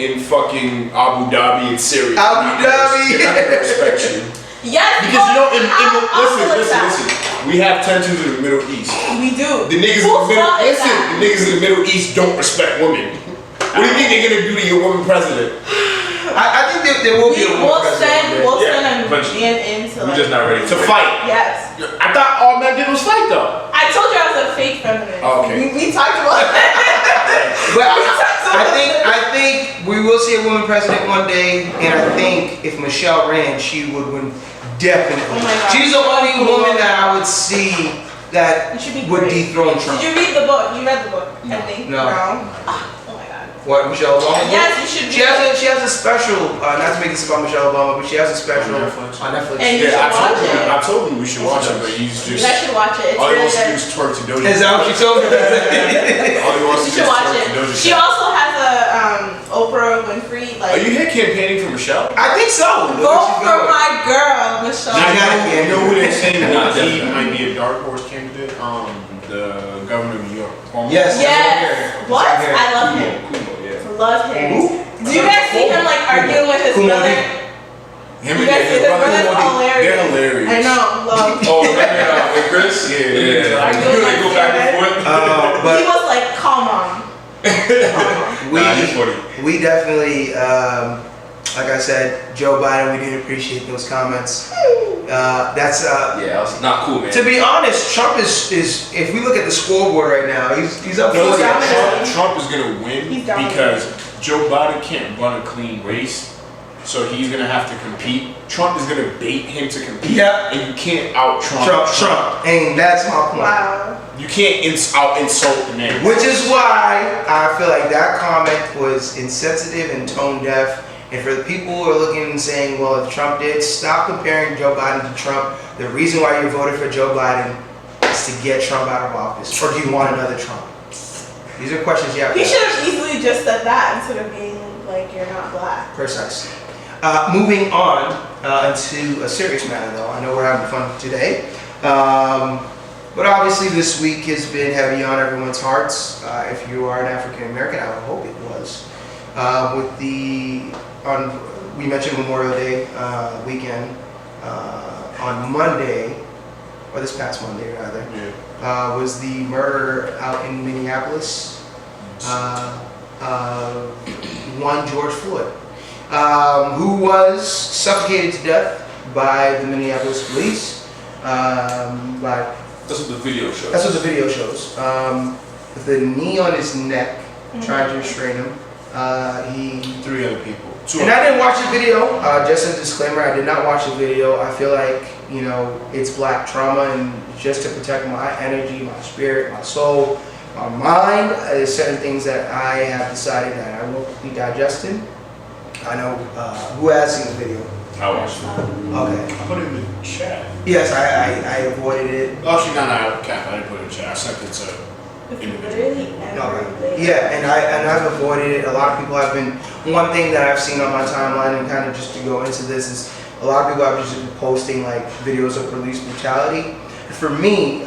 in fucking Abu Dhabi and Syria. Abu Dhabi. They're not gonna respect you. Yes, Because you know, I'll listen. We have tensions in the Middle East. We do. The niggas Whose in the Middle fault is listen. that? The niggas in the Middle East don't respect women. What do you think they're gonna do to your woman president? I think there will be a woman We'll president. send Yeah, a eventually. man into We're like. just not ready To fight. Yes. I thought all men did was fight though. I told you I was a fake feminist. Oh, okay. We talked about that. But I think we will see a woman president one day, and I think if Michelle ran, she would win definitely. Oh my God. She's the only woman that I would see that You should be would great. dethrone Trump. Did you read the book? You read the book, I think. No. Oh my God. What, Michelle Obama? Yes, you should She read has a special. Not to make this about Michelle Obama, but she has a special On Netflix. on Netflix. And you should watch it. I told him we should watch it, but he's You just guys should watch it. It's all he really wants to do good. is twerk to Doja. Is that what she told me? All he wants You to do should is watch twerk to Doja. it. She Cat. also has a Oprah Winfrey Are like. you here campaigning for Michelle? I think so. Vote for my girl, Michelle. She got it. You know who they're saying Not he definitely. might be a dark horse candidate? The governor of New York. Yes. Yes. What? I love him. Kumo, yeah. Love him. Who? Do you guys see him like arguing with his Kumo brother? Him You and guys see his his brother, brother's hilarious. they're hilarious. I know. Love. Oh, man, with Chris? Yeah. Yeah. Are You you they go back and forth? He But was like, "Come on." Nah, he's funny. we definitely, like I said, Joe Biden. We did appreciate those comments. That's Yeah, I was not cool, man. to be honest. Trump is if we look at the scoreboard right now, he's up No, 40. dominating. Trump is gonna win He's dominating. because Joe Biden can't run a clean race, so he's gonna have to compete. Trump is gonna bait him to compete, Yep. and you can't out Trump. And that's my point. Wow. You can't out insult the man. Which is why I feel like that comment was insensitive and tone deaf, And for the people who are looking and saying, well, if Trump did, stop comparing Joe Biden to Trump. The reason why you voted for Joe Biden is to get Trump out of office. Or do you want another Trump? These are questions you have to He ask. should have easily just said that instead of being like, you're not black. Precisely. Moving on into a serious matter, though. I know we're having fun today. But obviously this week has been heavy on everyone's hearts. If you are an African American, I would hope it was. We mentioned Memorial Day weekend. On Monday, or this past Monday rather, was the murder out in Minneapolis. One George Floyd, who was suffocated to death by the Minneapolis police. That's what the video shows. That's what the video shows. With the knee on his neck, trying to restrain him. 3 other people. And I didn't watch the video. Just a disclaimer, I did not watch the video. I feel like, it's black trauma, and just to protect my energy, my spirit, my soul, my mind, there's certain things that I have decided that I won't be digesting. I know, who has seen the video? I watched it. Okay. I put it in the chat. Yes, I avoided it. Actually, not Cap. I didn't put it in the chat. I sent it to Literally everything. Yeah, and I've avoided it. A lot of people have been. One thing that I've seen on my timeline, and kind of just to go into this, is a lot of people have just been posting like videos of police brutality. For me,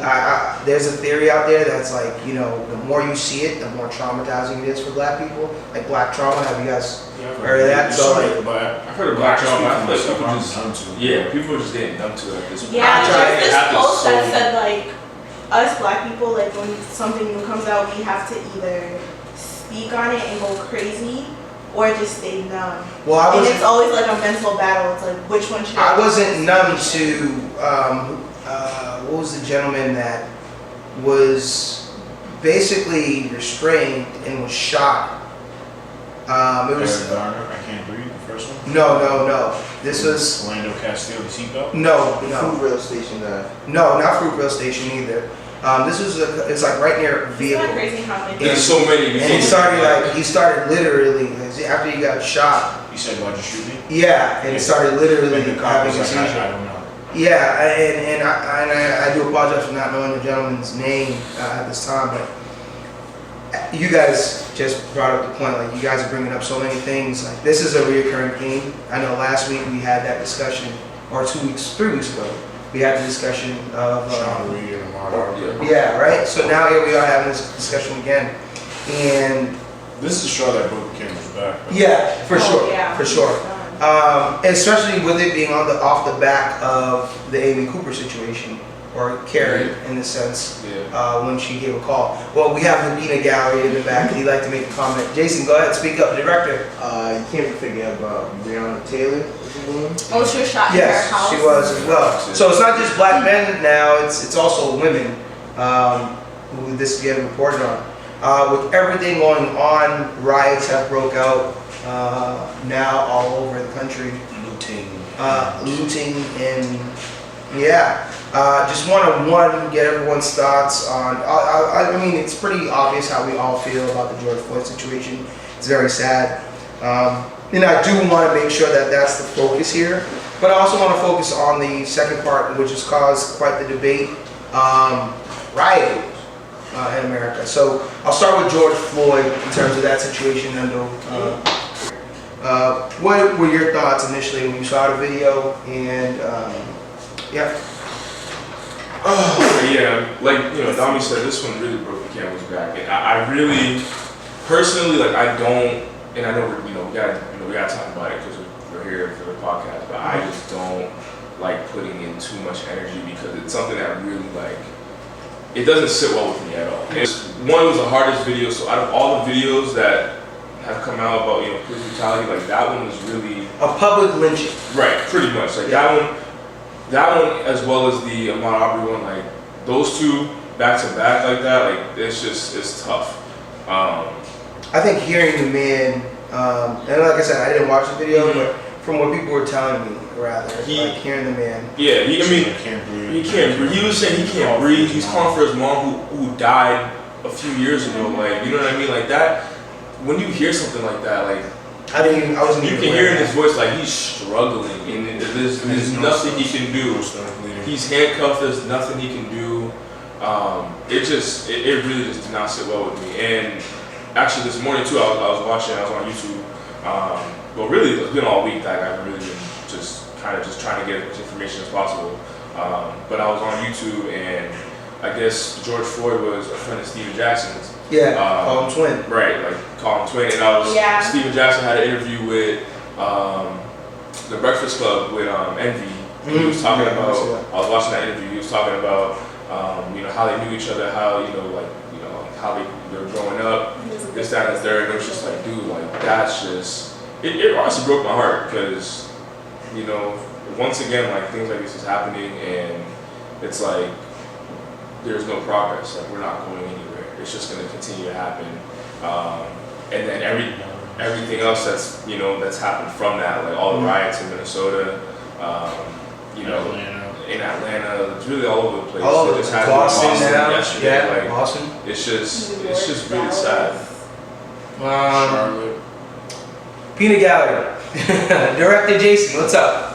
there's a theory out there that's like, the more you see it, the more traumatizing it is for black people. Like black trauma. Have you guys heard of that? So I've heard of black trauma. I feel like people just people are just getting numb to it at this point. Yeah, there's this It post that happens said like, us black people, like when something new comes out, we have to either speak on it and go crazy or just stay numb. Well, and it's always like a mental battle. It's like, which one should I wasn't numb to, what was the gentleman that was basically restrained and was shot? It was Garner, I Can't Breathe, the first one. No. This was Orlando Castillo, the seatbelt. no. Fruitvale Station guy. No, not Fruitvale Station either. This was it's like right near a It's vehicle. not crazy how many There's so many. And he started literally after he got shot. He said, "Why'd you shoot me?" Yeah, and started literally And the cop having was a like, seizure. I don't know. Yeah, and I do apologize for not knowing the gentleman's name at this time, but you guys just brought up the point. Like, you guys are bringing up so many things. Like, this is a reoccurring theme. I know last week we had that discussion, or 3 weeks ago, we had the discussion of Sean Reed and Ahmaud Arbery. yeah, right. So now here we are having this discussion again, and This is to show that Booker King was back. yeah, for sure, yeah. for sure. Especially with it being off the back of the Amy Cooper situation, or Karen in the sense, when she gave a call. Well, we have the Nina Gallery in the back. He'd like to make a comment. Jason, go ahead, speak up, director. You can't forget about Breonna Taylor. Oh, she was shot in her Yes, house. she was as well. So it's not just black men now; it's also women who this is getting reported on. With everything going on, riots have broke out now all over the country. Looting and just want to get everyone's thoughts on. I mean, it's pretty obvious how we all feel about the George Floyd situation. It's very sad. And I do want to make sure that that's the focus here. But I also want to focus on the second part, which has caused quite the debate, rioting in America. So I'll start with George Floyd in terms of that situation. What were your thoughts initially when you saw the video? And like Dami said, this one really broke the camel's back. And I really, personally, I don't, and I know we gotta talk about it because we're here for the podcast. But I just don't like putting in too much energy because it's something that really it doesn't sit well with me at all. It was the hardest video. So out of all the videos that have come out about police brutality, that one was really a public lynching. Right, pretty much. That one, as well as the Ahmaud Arbery one, those two back to back like that, it's tough. I think hearing the man, and like I said, I didn't watch the video, but from what people were telling me, hearing the man. Yeah, He can't breathe. He can't breathe. He was saying he can't breathe. He's calling for his mom who died a few years ago. You know what I mean? Like that. When you hear something like that, I wasn't You even can aware hear in of his voice like he's struggling, and there's nothing he can do. He's handcuffed. There's nothing he can do. It really just did not sit well with me. And actually, this morning too, I was watching. I was on YouTube. Well, really, it's been all week that I've really been just trying to get as much information as possible. But I was on YouTube, and I guess George Floyd was a friend of Stephen Jackson's. Yeah, call him twin. Right, like call him twin. And Stephen Jackson had an interview with the Breakfast Club with Envy. He was talking about. I was watching that interview. He was talking about how they knew each other, how how they were growing up, this, that, and the third. And it was just like, dude, like that's just it honestly broke my heart because once again like things like this is happening and it's like there's no progress. Like we're not going anywhere. It's just going to continue to happen, and then everything else that's happened from that, like all the riots in Minnesota, in Atlanta, it's really all over the place. All They just had Boston Boston now. yesterday. Yeah, like, Boston. it's just really sad. Charlotte. Peanut Gallery. Director Jason, what's up?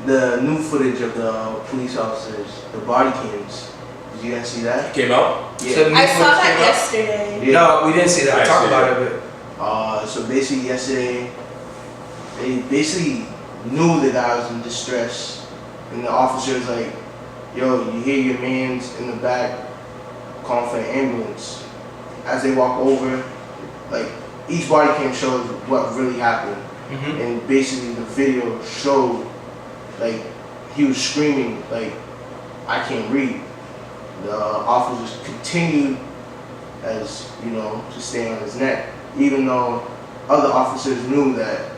The new footage of the police officers, the body cams. Did you guys see that? Came out. Yeah. So new I saw footage that came out? yesterday. Yeah. No, we didn't see that. I Talk see about it. it a bit. So basically yesterday, they basically knew the guy was in distress, and the officer's like, "Yo, you hear your man's in the back calling for an ambulance." As they walk over, like each body cam shows what really happened, and basically the video showed like he was screaming like, "I can't breathe." The officers continued to stay on his neck, even though other officers knew that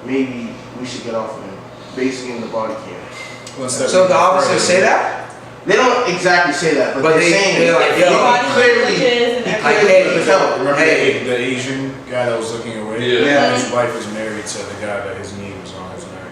maybe we should get off of him, basically in the body cam. So the officers say that? They don't exactly say that, but they're saying they're like, he yo, Body clearly, languages and he everything. clearly could tell. Remember Hey. the Asian guy that was looking away? Yeah. His wife is married to the guy that his knee was on his neck.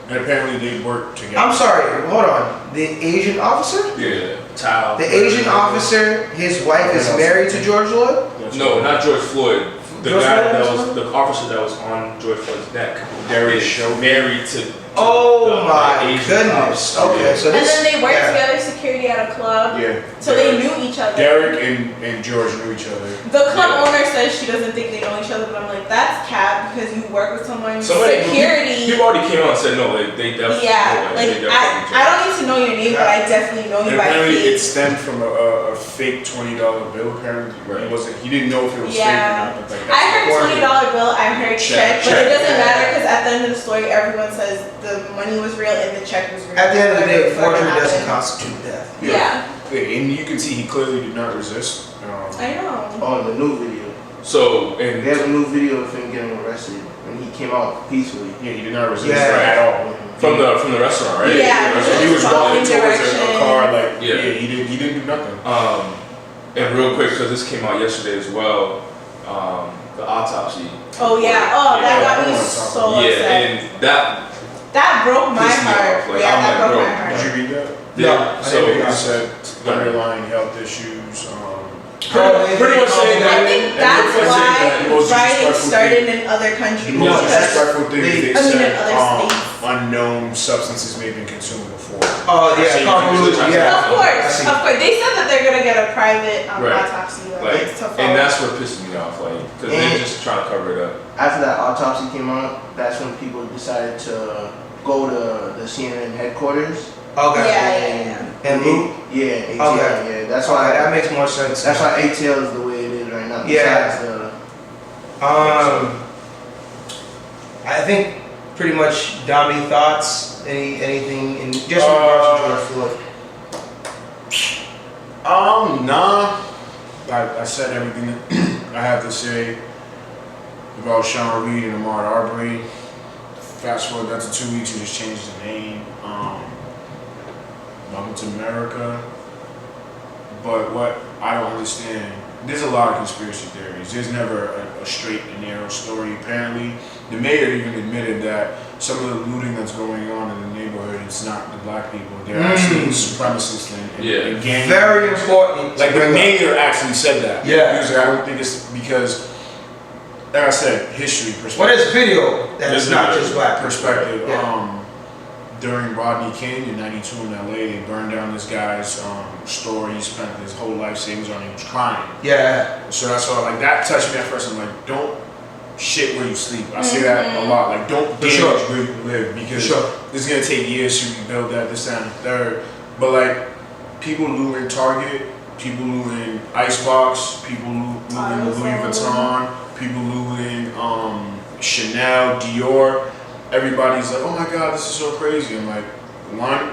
And apparently they worked together. I'm sorry, hold on. The Asian officer? Yeah, Tao. The Asian officer, his wife is married to George Floyd? No, not George Floyd. The George guy Floyd that was was the officer that was on George Floyd's neck. Derek is married to. Oh the my Asian goodness. officer. Okay, so And this. then they worked yeah. together security at a club, Yeah. so they knew each other. Derek and George knew each other. The club Yeah. owner says she doesn't think they know each other, but I'm like, that's cap because you work with someone. Somebody, Security. People already came out and said no, they definitely. Yeah, know, like they definitely I don't need to know your name, but I definitely know you And by apparently it face. stemmed from a fake $20 bill. Apparently, Right. he didn't know if it was fake or Yeah. not. But like, I heard Forgery. $20 bill, I heard check, but Check. it doesn't Yeah. matter because at the end of the story, everyone says the money was real and the check was real. At the end of the day, Whatever forgery doesn't happened. constitute death. Yeah, and you can see he clearly did not resist. I know. On the new video, So they and have a new video of him getting arrested, and he came out peacefully. Yeah, he did not resist Yeah. at all. from the restaurant, right? Yeah. So he was walking Following towards direction. a car, like Yeah. he didn't do nothing. And real quick, because this came out yesterday as well, the autopsy. Oh yeah. Oh, that Yeah, got me I wanna so talk Yeah, upset. and that That broke my pissed me heart. off. Like, Yeah, I'm that like, broke bro, my heart. Did you read that? No, I so didn't read It said underlying health issues. pretty much saying that. I think that's and why most rioting disrespectful started thing- in other The countries. most because- disrespectful thing is they I mean, in said other states. unknown substances may have been consumed before. Oh So yeah, you convoluted, can just- yeah. Of course, I see. of course. They said that they're gonna get a private Right. autopsy. Like, to follow. and that's what pisses me off, like, because they're just trying to cover it up. After that autopsy came out, that's when people decided to go to the CNN headquarters. Okay. Yeah. And Luke? Yeah, ATL, Okay. yeah. That's Okay, why that makes more sense. That's why ATL is the way it is right now. Yeah. Besides I think pretty much Dami thoughts. Anything in just in regards to George Floyd. Nah. I said everything that I have to say about Sean Reed and Ahmaud Arbery. Fast forward that to 2 weeks, he just changed the name. Welcome to America. But what I don't understand, there's a lot of conspiracy theories. There's never a straight and narrow story. Apparently, the mayor even admitted that some of the looting that's going on in the neighborhood, it's not the black people. They're actually supremacists and gang. Very important. Like the mayor actually said that. Yeah. He was like, I don't think it's because like I said, history perspective. Well, there's video that's There's not video just black Perspective. Yeah. During Rodney King in '92 in LA, they burned down this guy's store. He spent his whole life savings on it. He was crying. Yeah. So that's all. Like that touched me at first. I'm like, don't shit where you sleep. I say that a lot. Like, don't damage where you live because it's gonna take years to rebuild that, this, that, and the third. But like, people looting Target, people looting Icebox, people looting Louis Vuitton, people looting Chanel, Dior. Everybody's like, oh my God, this is so crazy. I'm like, one,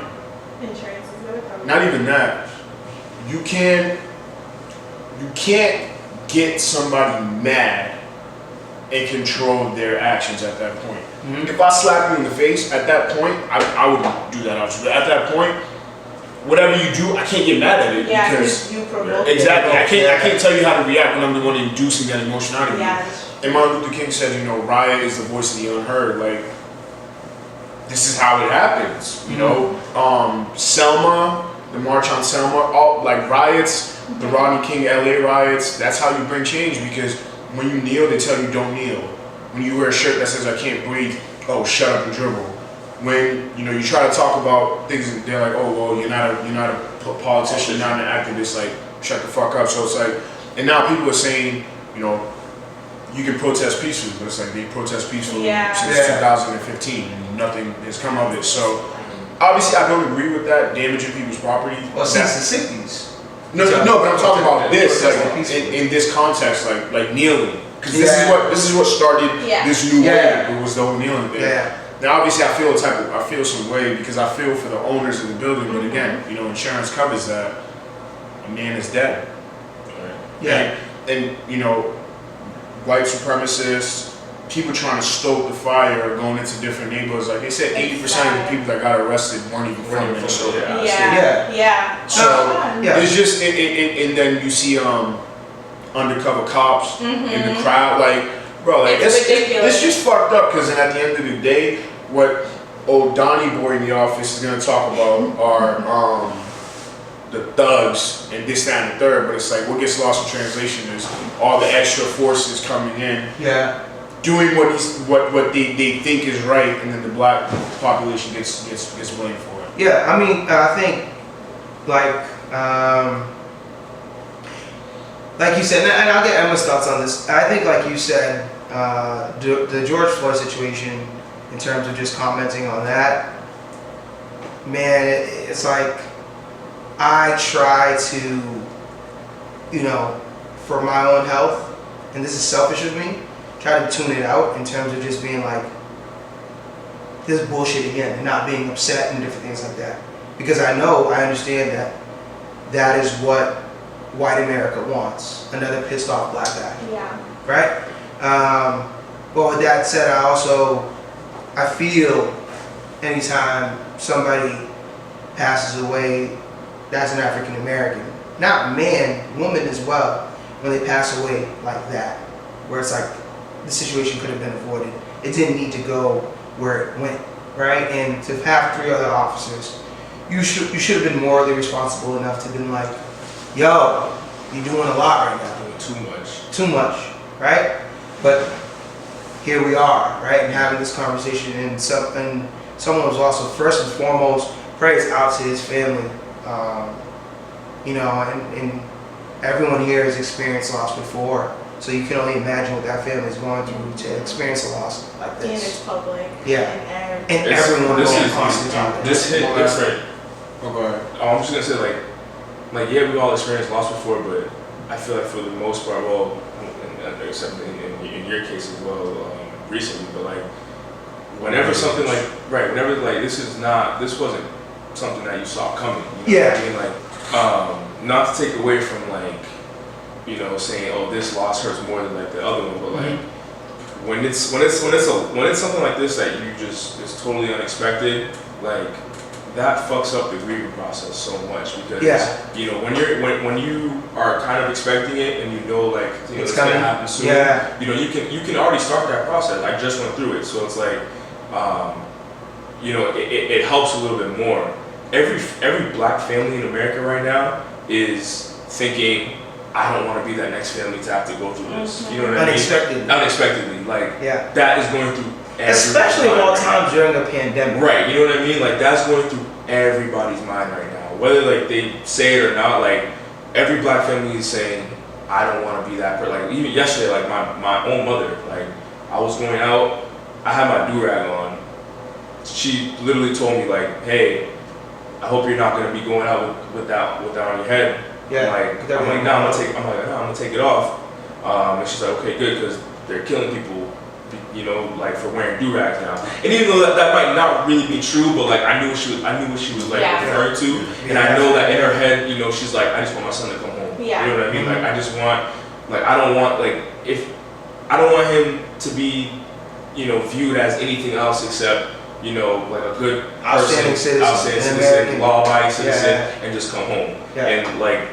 Insurance is gonna come. not even that. You can't get somebody mad and control their actions at that point. If I slap you in the face at that point, I would do that option. But at that point, whatever you do, I can't get mad at it because you provoke exactly. I can't tell you how to react when I'm the one inducing that emotion out of you. Yeah. And Martin Luther King said, you know, riot is the voice of the unheard. Like, this is how it happens. You know, Selma, the March on Selma, all like riots, the Rodney King LA riots. That's how you bring change because when you kneel, they tell you don't kneel. When you wear a shirt that says I can't breathe, oh, shut up and dribble. When you know you try to talk about things, they're like, oh well, you're not a politician, you're not an activist. Like, shut the fuck up. So it's like, and now people are saying, you know, you can protest peacefully, but it's like they protest peacefully since 2015 and nothing has come of it. So obviously, I don't agree with that, damaging people's property. Well, since the 60s. No, but I'm talking about this, like in this context, like kneeling, because this is what started this new wave. It was the whole kneeling thing. Yeah. Now, obviously, I feel some way because I feel for the owners of the building, but again, you know, insurance covers that. A man is dead. Right? Yeah. And you know, white supremacists, people trying to stoke the fire, going into different neighborhoods. Like they said, 80% of the people that got arrested weren't even from Minnesota. So it's just, and then you see undercover cops in the crowd, like, bro, like it's just fucked up. Because at the end of the day, what old Donnie boy in the office is gonna talk about are the thugs and this, that, and the third. But it's like what gets lost in translation is all the extra forces coming in. Yeah. Doing what they think is right, and then the black population gets blamed for it. Yeah, I mean, I think like you said, and I'll get Emma's thoughts on this. I think, like you said, the George Floyd situation, in terms of just commenting on that, man, it's like I try to, you know, for my own health, and this is selfish of me, try to tune it out in terms of just being like, this bullshit again, and not being upset and different things like that. Because I understand that is what white America wants, another pissed off black guy. Yeah. Right? But with that said, I feel anytime somebody passes away that's an African American, not man, woman as well, when they pass away like that, where it's like, the situation could have been avoided. It didn't need to go where it went, right? And to have 3 other officers, you should have been morally responsible enough to have been like, yo, you're doing a lot right now. Too much, right? But here we are, right? And having this conversation, and someone was also first and foremost prayers out to his family. You know, and everyone here has experienced loss before. So you can only imagine what that family is going through to experience a loss like this. And it's public. Yeah. And everyone going constantly talking. This hit different. Oh, go ahead. I'm just gonna say like yeah, we all experienced loss before, but I feel like for the most part, well, except in your case as well, recently, but like whenever something like whenever like this wasn't something that you saw coming. You know what I mean? Like not to take away from like, you know, saying, oh, this loss hurts more than like the other one, but like when it's something like this that you just is totally unexpected, like that fucks up the grieving process so much because you know when you are kind of expecting it and you know like it's gonna happen soon, you know you can already start that process. I just went through it, so it's like you know it helps a little bit more. Every black family in America right now is thinking, I don't want to be that next family to have to go through this. You know what I mean? Unexpectedly, like Yeah. that is going through. Especially of all right times during a pandemic. Right, you know what I mean? Like that's going through everybody's mind right now. Whether like they say it or not, like every black family is saying, I don't want to be that person. Like even yesterday, like my own mother, like I was going out, I had my do-rag on. She literally told me like, hey, I hope you're not gonna be going out with that on your head. Yeah. I'm like, nah, I'm gonna take it off. And she's like, okay, good, because they're killing people, you know, like for wearing do-rags now. And even though that might not really be true, but like I knew what she was like referring to, and I know that in her head, you know, she's like, I just want my son to come home. Yeah. You know what I mean? Like I just want, like I don't want him to be, you know, viewed as anything else except, you know, like a good outstanding citizen, law-abiding citizen, and just come home. Yeah. And like,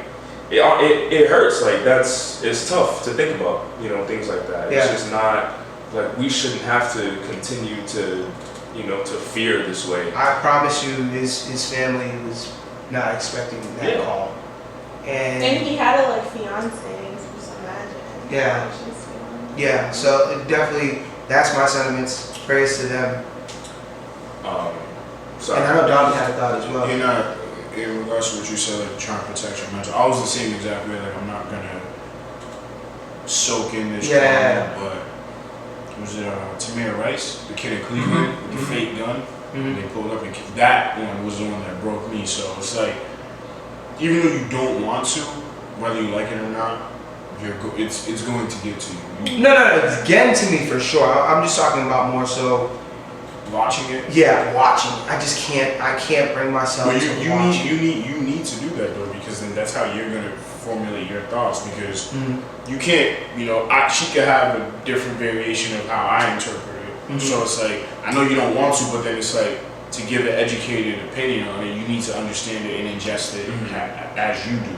it hurts. Like it's tough to think about, you know, things like that. Yeah. It's just not like we shouldn't have to continue to, you know, to fear this way. I promise you, his family was not expecting that call. And he had a like fiance, so just imagine. Yeah. Yeah, so it definitely, that's my sentiments. Praise to them. Sorry. And I know Donnie had a thought as well. You're not, in regards to what you said, like trying to protect your mental. I was the same exact way. Like I'm not gonna soak in this drama, but was it Tamir Rice, the kid in Cleveland with the fake gun? And they pulled up and that one was the one that broke me. So it's like, even though you don't want to, whether you like it or not, it's going to get to you. No, it's getting to me for sure. I'm just talking about more so watching it. Yeah, watching. I can't bring myself but to you watch. need to do that though, because then that's how you're gonna formulate your thoughts. Because you can't, you know, she could have a different variation of how I interpret it. So it's like, I know you don't want to, but then it's like, to give an educated opinion on it, you need to understand it and ingest it as you do.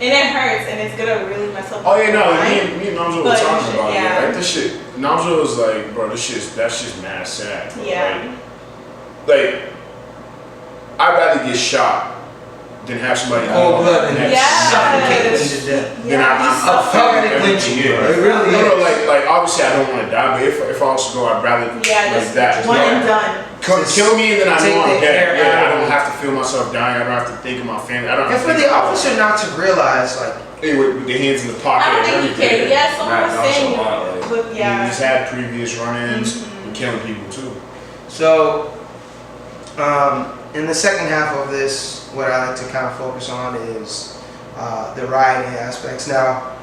And it hurts, and it's gonna really mess up. Oh yeah, no, me and Namzo were talking about it. Yeah. Like this shit, Namzo was like, bro, that's just mad sad. Bro. Yeah. Like, I'd rather get shot than have somebody Cold blood and suffocate me to death. Then I'm fucking lynching you. It really no, is. like obviously I don't want to die, but if I also go, I'd rather like that. One and done. Kill me and then I know I'm dead. Yeah, I don't have to feel myself dying. I don't have to think of my family. I don't. And for the officer not to realize, like, with their hands in the pocket. I don't think he can. Yeah, someone was saying, like, yeah. He's had previous run-ins and killing people too. So, in the second half of this, what I like to kind of focus on is the rioting aspects. Now,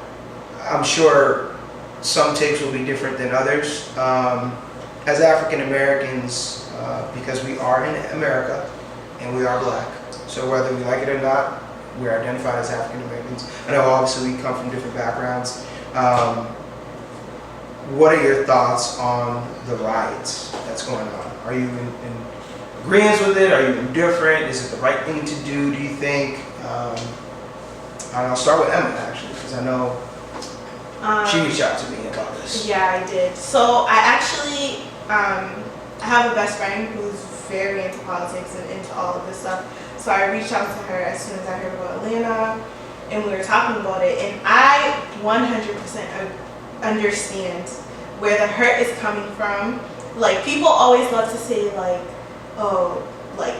I'm sure some takes will be different than others. As African Americans, because we are in America and we are black, so whether we like it or not, we're identified as African Americans. I know obviously we come from different backgrounds. What are your thoughts on the riots that's going on? Are you in agreement with it? Are you indifferent? Is it the right thing to do, do you think? I'll start with Emma actually, because I know she reached out to me about this. Yeah, I did. So I actually I have a best friend who's very into politics and into all of this stuff. So I reached out to her as soon as I heard about Atlanta, and we were talking about it. And I 100% understand where the hurt is coming from. Like, people always love to say, like, oh, like,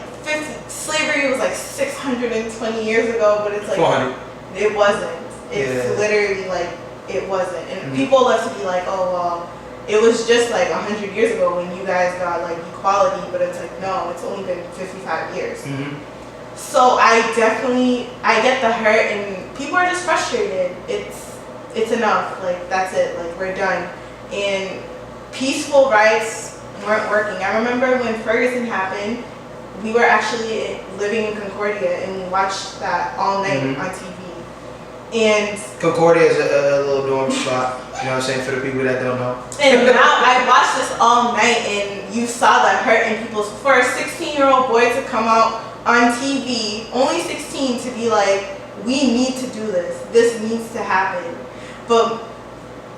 slavery was like 620 years ago, but it's like, 400. It wasn't. It's literally like, it wasn't. And people love to be like, oh, well, it was just like 100 years ago when you guys got like equality, but it's like, no, it's only been 55 years. So I get the hurt, and people are just frustrated. It's enough. Like, that's it. Like, we're done. And peaceful riots weren't working. I remember when Ferguson happened, we were actually living in Concordia, and we watched that all night on TV. And Concordia is a little dorm spot, you know what I'm saying, for the people that don't know. And now I watched this all night, and you saw the hurt in people's, for a 16-year-old boy to come out on TV, only 16, to be like, we need to do this needs to happen. But,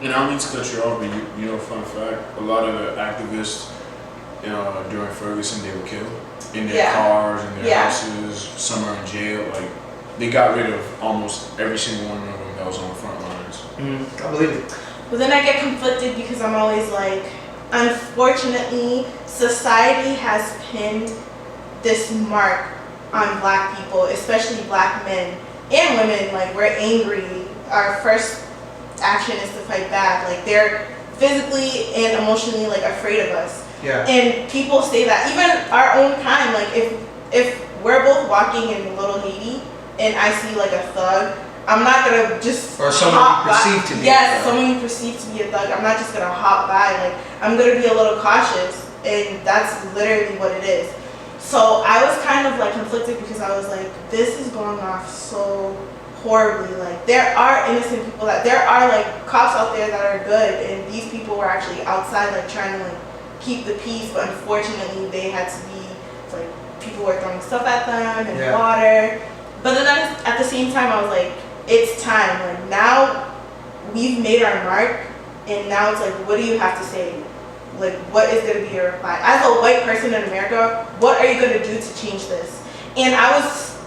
and I don't mean to cut you off, but you know, fun fact, a lot of the activists during Ferguson, they were killed in their cars, in their houses, some are in jail, like, they got rid of almost every single one of them that was on the front lines. I believe it. But then I get conflicted because I'm always like, unfortunately, society has pinned this mark on black people, especially black men and women. Like, we're angry. Our first action is to fight back. Like, they're physically and emotionally like afraid of us. Yeah. And people say that. Even our own kind, like if we're both walking in Little Haiti and I see like a thug, I'm not gonna just Or someone hop you perceive by. to be. Yes, someone you perceive to be a thug. I'm not just gonna hop by. Like, I'm gonna be a little cautious, and that's literally what it is. So I was kind of like conflicted because I was like, this is going off so horribly. Like, there are innocent people there are like cops out there that are good, and these people were actually outside like trying to like keep the peace, but unfortunately they had to be like, people were throwing stuff at them and water. But then at the same time I was like, it's time. Like, now we've made our mark, and now it's like, what do you have to say? Like, what is going to be your reply? As a white person in America, what are you going to do to change this? And I was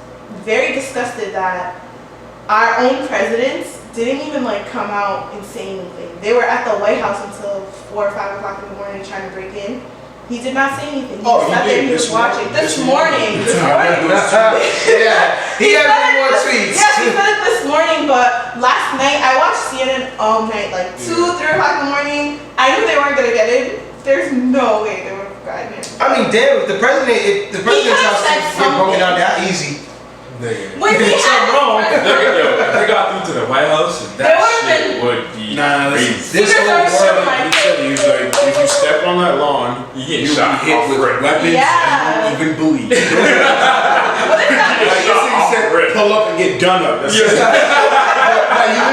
very disgusted that our own presidents didn't even like come out and say anything. They were at the White House until 4 or 5 o'clock in the morning trying to break in. He did not say anything. He just sat there and he was watching. This morning. Yeah. He had one more tweets. Yes, he said it this morning, but last night I watched CNN all night, like 2, 3 o'clock in the morning. I knew they weren't gonna get in. There's no way they would have gotten in. I mean, damn, if the president's house get broken down that easy. When he had Yo, if they got through to the White House, that shit would be crazy. This whole world, he said, if you step on that lawn, You get you'll shot be hit off with rip. weapons Yeah. you won't even believe. What is that? Like, this thing said, pull up and get done up. That's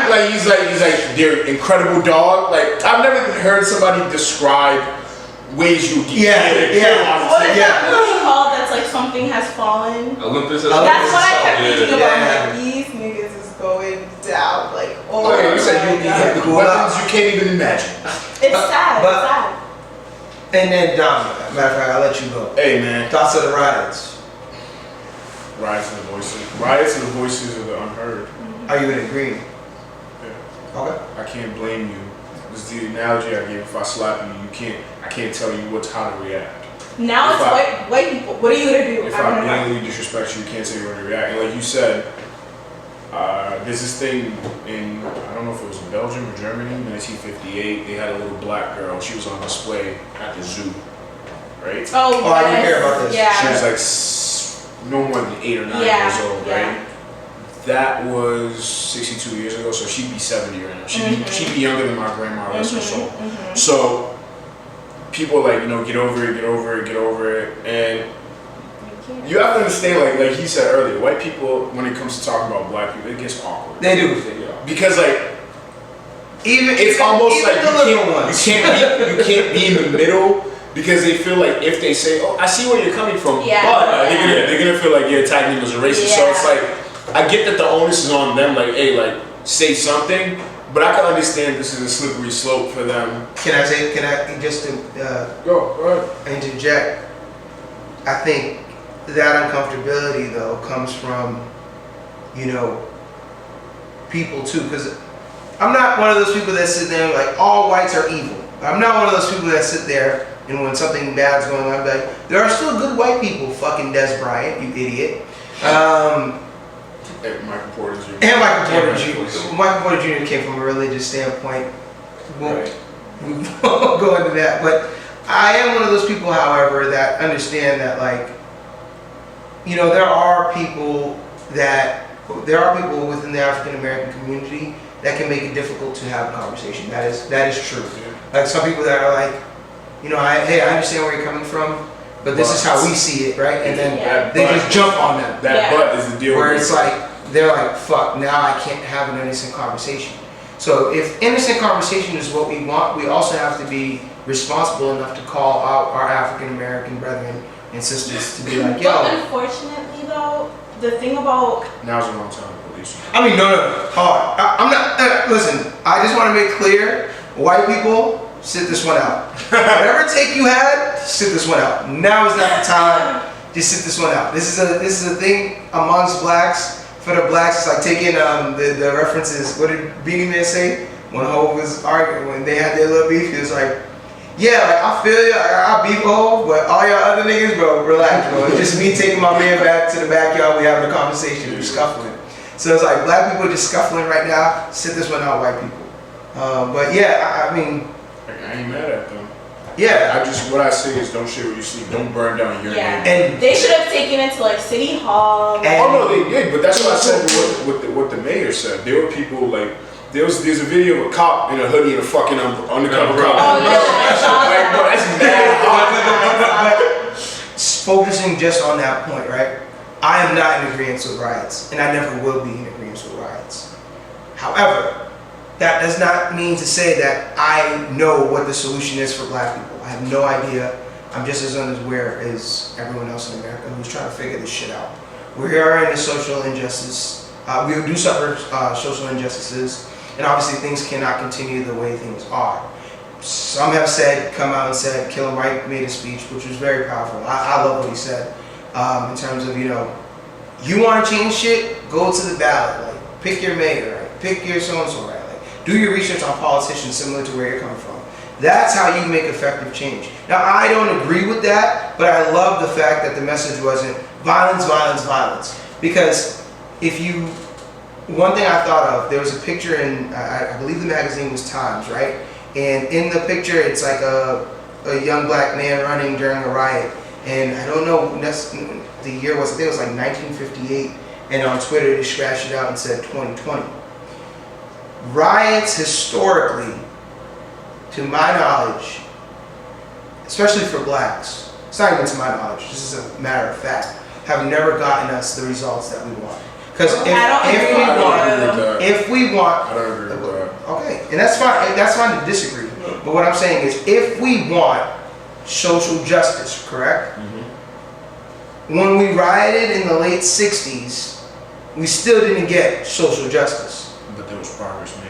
like, he's like their incredible dog. Like, I've never heard somebody describe ways you get What is that movie called that's like something has fallen? Olympus. That's what I kept thinking about. Yeah. Like, these niggas is going down. Like, oh Okay, you said my you'll be God. hit with weapons you can't even imagine. It's sad. but- It's sad. And then, Dom, matter of fact, I'll let you go. Hey, man. Thoughts of the riots. Riots and the voices. Riots and the voices of the unheard. Are you in agreement? Yeah. Okay. I can't blame you. This is the analogy I gave. If I slap you, I can't tell you how to react. Now If it's white people. What are you gonna do? If I I wanna know. blatantly disrespect you, you can't tell you how to react. And like you said, there's this thing in, I don't know if it was in Belgium or Germany, 1958. They had a little black girl. She was on display at the zoo, right? Oh, I didn't hear about this. Yeah. She was like no more than 8 or 9 years old, right? That was 62 years ago, so she'd be 70 right now. She'd be younger than my grandma, rest her soul. So people are like, get over it, get over it, get over it. And you have to understand, like he said earlier, white people, when it comes to talking about black people, it gets awkward. They do. Because like, it's almost like you can't be in the middle. Because they feel like if they say, "Oh, I see where you're coming from," but they're gonna feel like you're attacking them as a racist. So it's like, I get that the onus is on them. Like, hey, like say something, but I can understand this is a slippery slope for them. Can I just Go ahead. interject? I think that uncomfortability though comes from, people too. Because I'm not one of those people that sit there and like all whites are evil. I'm not one of those people that sit there. And when something bad's going on, I'm like, there are still good white people, fucking Des Bryant, you idiot. And Michael Porter Jr. Michael Porter Jr. came from a religious standpoint. We won't go into that. But I am one of those people, however, that understand that, like, there are people within the African American community that can make it difficult to have a conversation. That is true. Like some people that are like, I understand where you're coming from, but this is how we see it, right? And then they just jump on them. That butt is the deal. Where it's like, they're like, fuck, now I can't have an innocent conversation. So if innocent conversation is what we want, we also have to be responsible enough to call out our African American brethren and sisters to be like, yo. But unfortunately though, the thing about... Now's the wrong time to police. I mean, no. I'm not, listen, I just want to make clear, white people, sit this one out. Whatever take you had, sit this one out. Now is not the time to sit this one out. This is a thing amongst blacks. for the blacks, it's like taking the references. What did Beanie Man say when Hov was arguing when they had their little beef? He was like, yeah, like I feel you, I beef Hov, but all y'all other niggas, bro, relax, bro. It's just me taking my man back to the backyard. We having a conversation. We're scuffling. So it's like black people are just scuffling right now. Sit this one out, white people. But yeah, I mean, I ain't mad at them. yeah. What I say is don't share what you see. Don't burn down your Yeah. name. And They should have taken it to like City Hall. And- Oh no, they did, but that's what I said. What the mayor said. There were people like there's a video of a cop in a hoodie and a fucking undercover cop. Oh, yeah, I saw Like, bro, that's mad. but focusing just on that point, right? I am not in agreement with riots, and I never will be in agreement with riots. However, that does not mean to say that I know what the solution is for black people. I have no idea. I'm just as unaware as everyone else in America who's trying to figure this shit out. We are in a social injustice. We do suffer social injustices, and obviously things cannot continue the way things are. Some have said, come out and said, Killer Mike made a speech, which was very powerful. I love what he said in terms of, you want to change shit, go to the ballot. Like, pick your mayor, right? Pick your so-and-so, right? Like, do your research on politicians similar to where you're coming from. That's how you make effective change. Now, I don't agree with that, but I love the fact that the message wasn't violence, violence, violence. Because one thing I thought of, there was a picture in, I believe the magazine was Times, right? And in the picture, it's like a young black man running during a riot. And I don't know the year was, I think it was like 1958. And on Twitter, they scratched it out and said 2020. Riots historically, to my knowledge, especially for blacks, it's not even to my knowledge, this is a matter of fact, have never gotten us the results that we want. Because if we want, I don't agree with that. okay, and that's fine to disagree. But what I'm saying is, if we want social justice, correct? Mm-hmm. When we rioted in the late 60s, we still didn't get social justice. But there was progress made.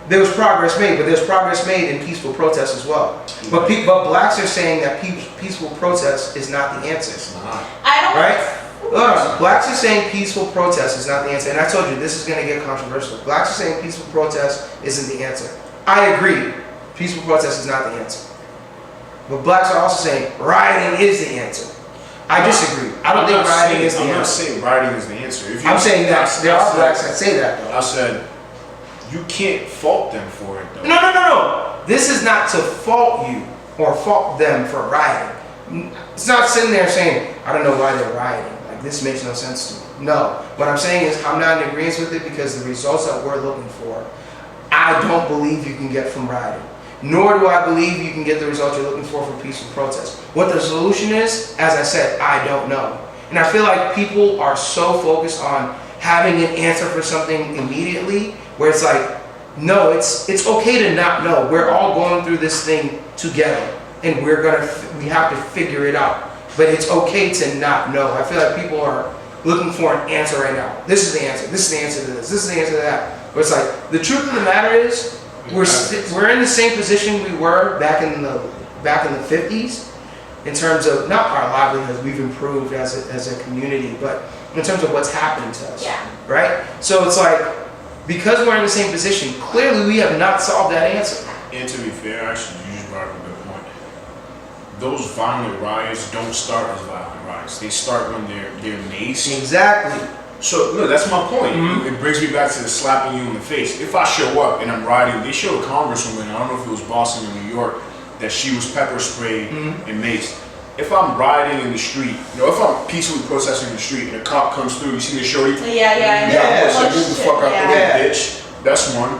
There was progress made, but there's progress made in peaceful protest as well. But blacks are saying that peaceful protest is not the answer. It's not. I don't. Right? Blacks are saying peaceful protest is not the answer. And I told you, this is going to get controversial. Blacks are saying peaceful protest isn't the answer. I agree. Peaceful protest is not the answer. But blacks are also saying rioting is the answer. I disagree. I don't think rioting is the answer. I'm not saying rioting is the answer. I'm saying that there are blacks that say that, though. I said, you can't fault them for it, though. No. This is not to fault you or fault them for rioting. It's not sitting there saying, I don't know why they're rioting. Like, this makes no sense to me. No. What I'm saying is, I'm not in agreement with it because the results that we're looking for, I don't believe you can get from rioting. Nor do I believe you can get the results you're looking for peaceful protest. What the solution is, as I said, I don't know. And I feel like people are so focused on having an answer for something immediately, where it's like, no, it's okay to not know. We're all going through this thing together, and we have to figure it out. But it's okay to not know. I feel like people are looking for an answer right now. This is the answer. This is the answer to this. This is the answer to that. But it's like, the truth of the matter is, we're in the same position we were back in the 50s, in terms of not our livelihoods. We've improved as a community, but in terms of what's happening to us. Yeah. Right? So it's like, because we're in the same position, clearly we have not solved that answer. And to be fair, actually, you just brought up a good point. Those violent riots don't start as violent riots. They start when they're maced. Exactly. So, no, that's my point. It brings me back to the slapping you in the face. If I show up and I'm riding, they showed a congresswoman, I don't know if it was Boston or New York, that she was pepper sprayed and maced. If I'm riding in the street, if I'm peacefully protesting in the street and a cop comes through, you see the shorty? Yeah. So move the fuck out the way, Yeah. bitch. That's one.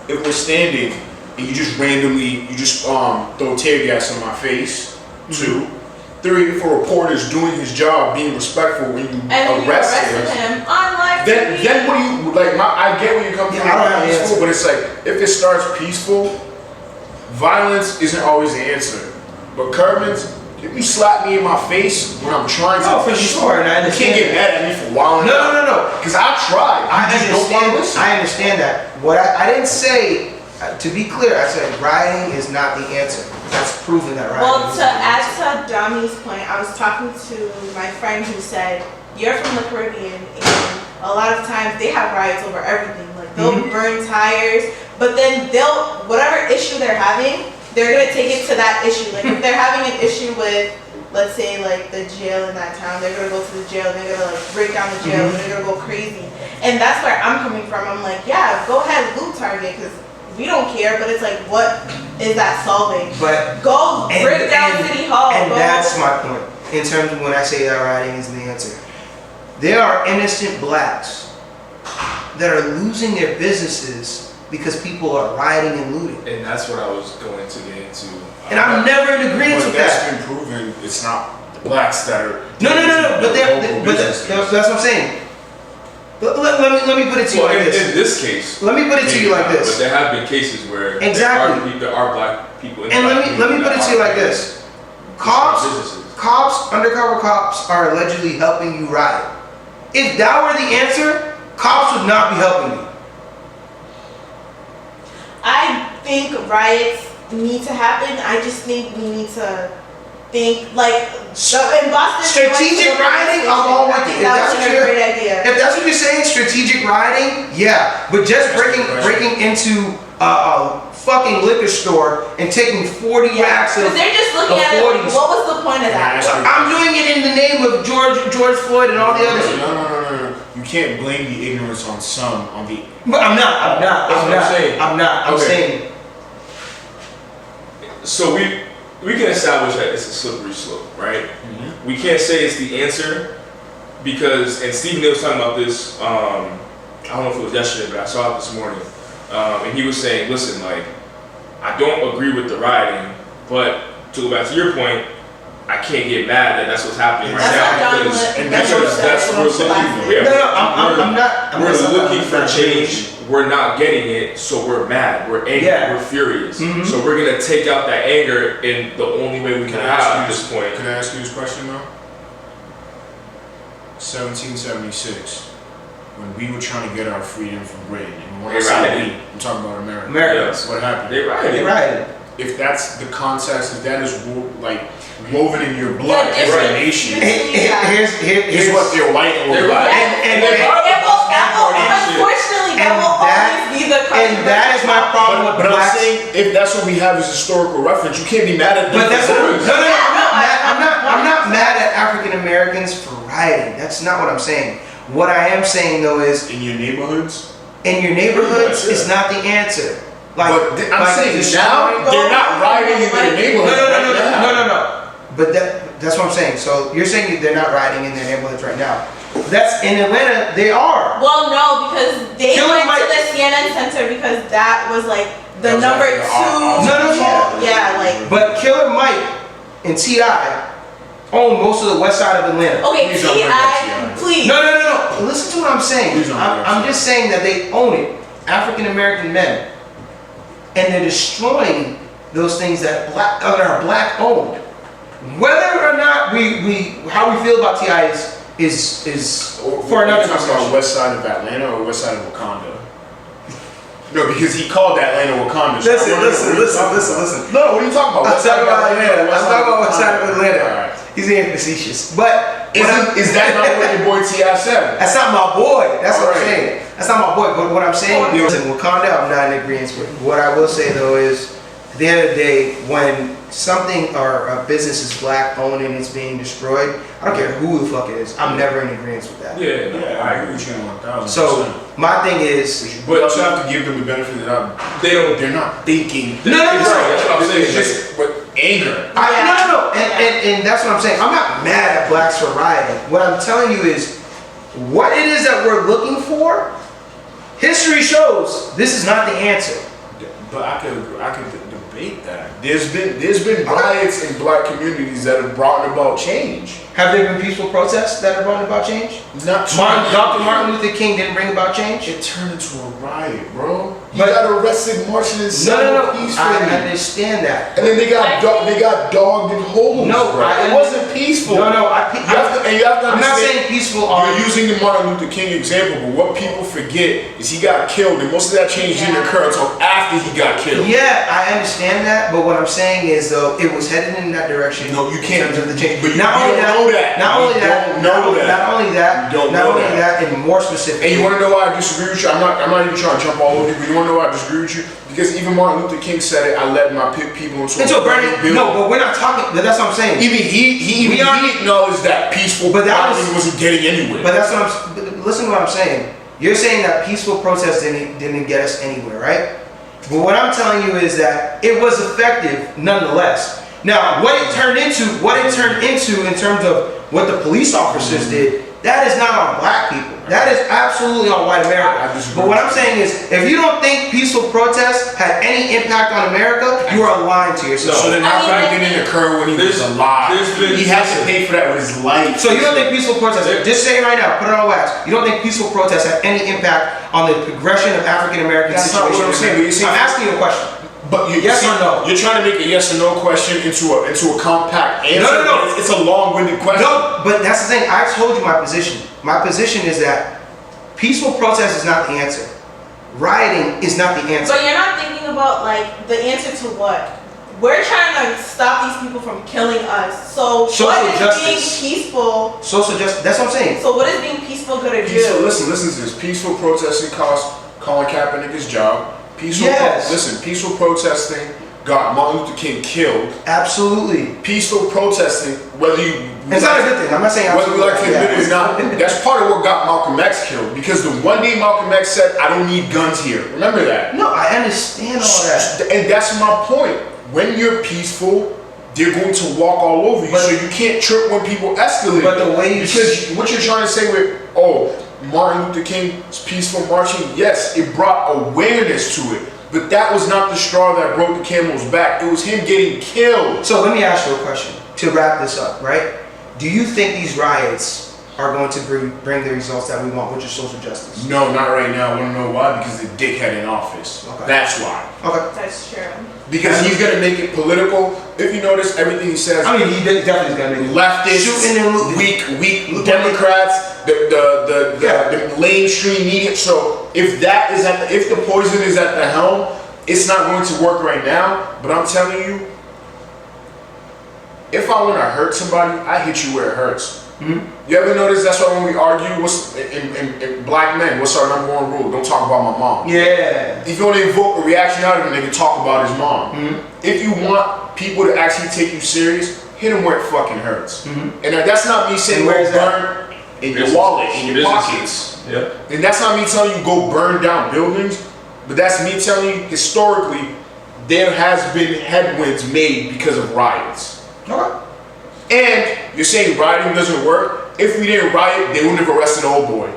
If we're standing and you just randomly, throw tear gas in my face. 2. 3, if a reporter is doing his job, being respectful when you arrest him on live TV. then what do you, I get where you come from, I don't have an answer. but it's like, if it starts peaceful, violence isn't always the answer. But Kermans, if you slap me in my face when I'm trying to, for sure, and I you understand can't get mad at me for wilding out. No. Because I tried. I understand that. What I didn't say, to be clear, I said rioting is not the answer. That's proven that rioting Well, is to not the add answer. to Dami's point, I was talking to my friend who said, you're from the Caribbean, and a lot of times they have riots over everything. Like they'll burn tires, but then whatever issue they're having, they're gonna take it to that issue. Like if they're having an issue with, let's say like the jail in that town, they're gonna go to the jail, they're gonna like break down the jail, they're gonna go crazy. And that's where I'm coming from. I'm like, yeah, go ahead, loot Target, because we don't care, but it's like, what is that solving? But Go break down City Hall. and go. that's my point. In terms of when I say that rioting is the answer, there are innocent blacks that are losing their businesses because people are rioting and looting. And that's what I was going to get into. And I'm never in agreement with that's that. been proven. It's not the blacks that are. No. But that's what I'm saying. Let me put it to you like this. In this case, Let me put it to you like but this. there have been cases where Exactly. there are black people. In And black let me communities put it that to you are like this. Undercover cops are allegedly helping you riot. If that were the answer, cops would not be helping you. I think riots need to happen. I just think we need to think like in Boston. Strategic rioting, I'm all with you. If That that's was what a you're- great idea. If that's what you're saying, strategic rioting, yeah. But just breaking into a fucking liquor store and taking 40 racks of Because they're just looking at it like, 40s. what was the point of that? I'm doing it in the name of George Floyd and all the others. No. You can't blame the ignorance on some, on the. But I'm not. That's what I'm saying. I'm Okay. saying. So we can establish that it's a slippery slope, right? We can't say it's the answer because, and Stephen was talking about this. I don't know if it was yesterday, but I saw it this morning, and he was saying, "Listen, like, I don't agree with the rioting, but to go back to your point, I can't get mad that that's what's happening right That's now what John because Wood- and that's because what- that's that's we're what I'm looking saying. for. I'm not. We're looking for not- change. We're not getting it, so we're mad. We're angry. Yeah. We're furious. Mhm. So we're gonna take out that anger in the only way we can have at this point. Can I ask you this question though? 1776, when we were trying to get our freedom from Britain, and when I They say rioted. we, I'm talking about America. America. What happened? They rioted. They rioted. If that's the context, if that is like woven in your blood as a difference nation, Here's is what they're white and They we're black. rioted. And- they and- rioted. Unfortunately, that And will that- always be the and that is my problem with But I'm blacks. saying, if that's what we have as historical reference, you can't be mad at them. But that's for no, doing it. I'm not mad at African Americans for rioting. That's not what I'm saying. What I am saying though is, In your neighborhoods? in your neighborhoods Yeah. is not the answer. I'm saying destroying- now, they're not rioting in their neighborhoods right now. No. But that's what I'm saying. So you're saying they're not rioting in their neighborhoods right now. That's in Atlanta. They are. Well, no, because they Killer went Mike- to the CNN Center because that was like the That was number like the- two. No, Yeah, like. But Killer Mike and T.I. own most of the west side of Atlanta. Okay, Please don't bring up T.I., T.I. please. No. Listen to what I'm saying. Please don't bring up I'm T.I. just saying that they own it. African American men. And they're destroying those things that are black owned. Whether or not how we feel about T.I. is for another Are you talking discussion. about west side of Atlanta or west side of Wakanda? No, because he called Atlanta Wakanda. So I Listen. wonder what you're talking about. Listen. No, what are you talking about? I'm West side talking of about Atlanta. or west I'm side talking about west side of Wakanda? Atlanta. Alright. He's being facetious. But Is that not what your boy T.I. said? that's not my boy. That's what I'm Alright. saying. That's not my boy. But what I'm saying is, in Wakanda, I'm not in agreement with. What I will say though is, at the end of the day, when something or a business is black owned and it's being destroyed, I don't care who the fuck it is. I'm never in agreement with that. Yeah, no, Yeah, I agree with you 1,000%. So my thing is, But you also have to give them the benefit that they're not thinking. No. That's what I'm saying. It's just with anger. No. And that's what I'm saying. I'm not mad at blacks for rioting. What I'm telling you is, what it is that we're looking for, history shows this is not the answer. But I could debate that. There's been riots in black communities that have brought about change. Have there been peaceful protests that have brought about change? Not Dr. Martin Luther King didn't bring about change. It turned into a riot, bro. He got arrested marching in Selma peacefully. I understand that. And then they got dogged in holes. No, bro. It wasn't peaceful. No, you have to understand. I'm not saying peaceful. You're using the Martin Luther King example, but what people forget is he got killed, and most of that change didn't occur until after he got killed. Yeah, I understand that, but what I'm saying is though it was headed in that direction. No, you can't. In terms of the change. But Not only that, and more specific. And you want to know why I disagree with you? I'm not even trying to jump all over you, but you want to know why I disagree with you? Because even Martin Luther King said it. I led my people into a burning building. No, but we're not talking. But that's what I'm saying. Even he acknowledged that peaceful protest wasn't getting anywhere. But that's what I'm. Listen to what I'm saying. You're saying that peaceful protest didn't get us anywhere, right? But what I'm telling you is that it was effective nonetheless. Now, what it turned into in terms of what the police officers did, that is not on black people. That is absolutely on white America. But what I'm saying is, if you don't think peaceful protests had any impact on America, you are lying to yourself. So then how come it didn't occur when he was alive? He had to pay for that with his life. So you don't think peaceful protests, just say it right now, put it on wax, you don't think peaceful protests have any impact on the progression of African American situation? That's not what I'm saying. I'm asking you a question. But yes or no? You're trying to make a yes or no question into a compact answer. No. It's a long-winded question. No, but that's the thing. I told you my position. My position is that peaceful protest is not the answer. Rioting is not the answer. But you're not thinking about like the answer to what? We're trying to stop these people from killing us. So what is being peaceful? Social justice. That's what I'm saying. So what is being peaceful gonna do? Listen to this. Peaceful protesting cost Colin Kaepernick his job. Peaceful protesting got Martin Luther King killed. Absolutely. Peaceful protesting, it's not a good thing. I'm not saying whether we like to admit it or not, that's part of what got Malcolm X killed. Because the one day Malcolm X said, "I don't need guns here." Remember that? No, I understand all that. And that's my point. When you're peaceful, they're going to walk all over you. So you can't trip when people escalate. But the way because what you're trying to say with Martin Luther King's peaceful marching, yes, it brought awareness to it. But that was not the straw that broke the camel's back. It was him getting killed. So let me ask you a question to wrap this up, right? Do you think these riots are going to bring the results that we want, which is social justice? No, not right now. I want to know why? Because the dickhead in office. Okay. That's why. Okay. That's true. Because he's going to make it political. If you notice, everything he says. I mean, he definitely is going to make it. Leftists, weak Democrats, the mainstream media. So if the poison is at the helm, it's not going to work right now. But I'm telling you, if I want to hurt somebody, I hit you where it hurts. Mm-hmm. You ever notice that's why when we argue, in black men, what's our number one rule? Don't talk about my mom. Yeah. If you want to invoke a reaction out of him, they can talk about his mom. Mm-hmm. If you want people to actually take you serious, hit them where it fucking hurts. Mm-hmm. And that's not me saying go burn in your wallet, in your pockets. Yeah. And that's not me telling you go burn down buildings, but that's me telling you historically there has been headwinds made because of riots. Okay. And you're saying rioting doesn't work? If we didn't riot, they wouldn't have arrested Old Boy.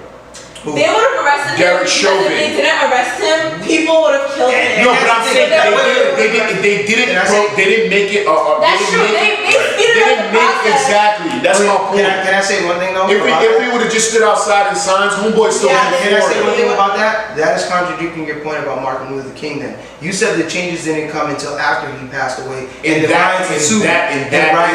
They would have arrested him because if they didn't arrest him, people would have killed him. No, but I'm saying they didn't make it. That's true. They speeded up the process. Exactly. That's my point. Can I say one thing though? If we would have just stood outside in signs, homeboy still. Can I say one thing about that? That is contradicting your point about Martin Luther King. Then you said the changes didn't come until after he passed away, and the riots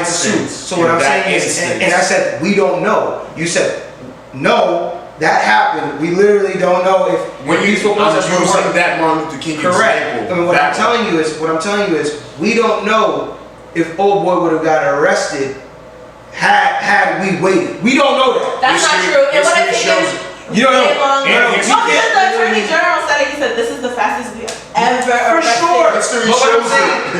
ensued. So what I'm saying is, and I said we don't know. You said no. That happened. We literally don't know if when peaceful protests were using that Martin Luther King correct. Example, what I'm telling you is we don't know if Old Boy would have got arrested had we waited. We don't know that. That's not true. It would have taken you don't know. No, because the Attorney General said it. He said this is the fastest we have ever arrested.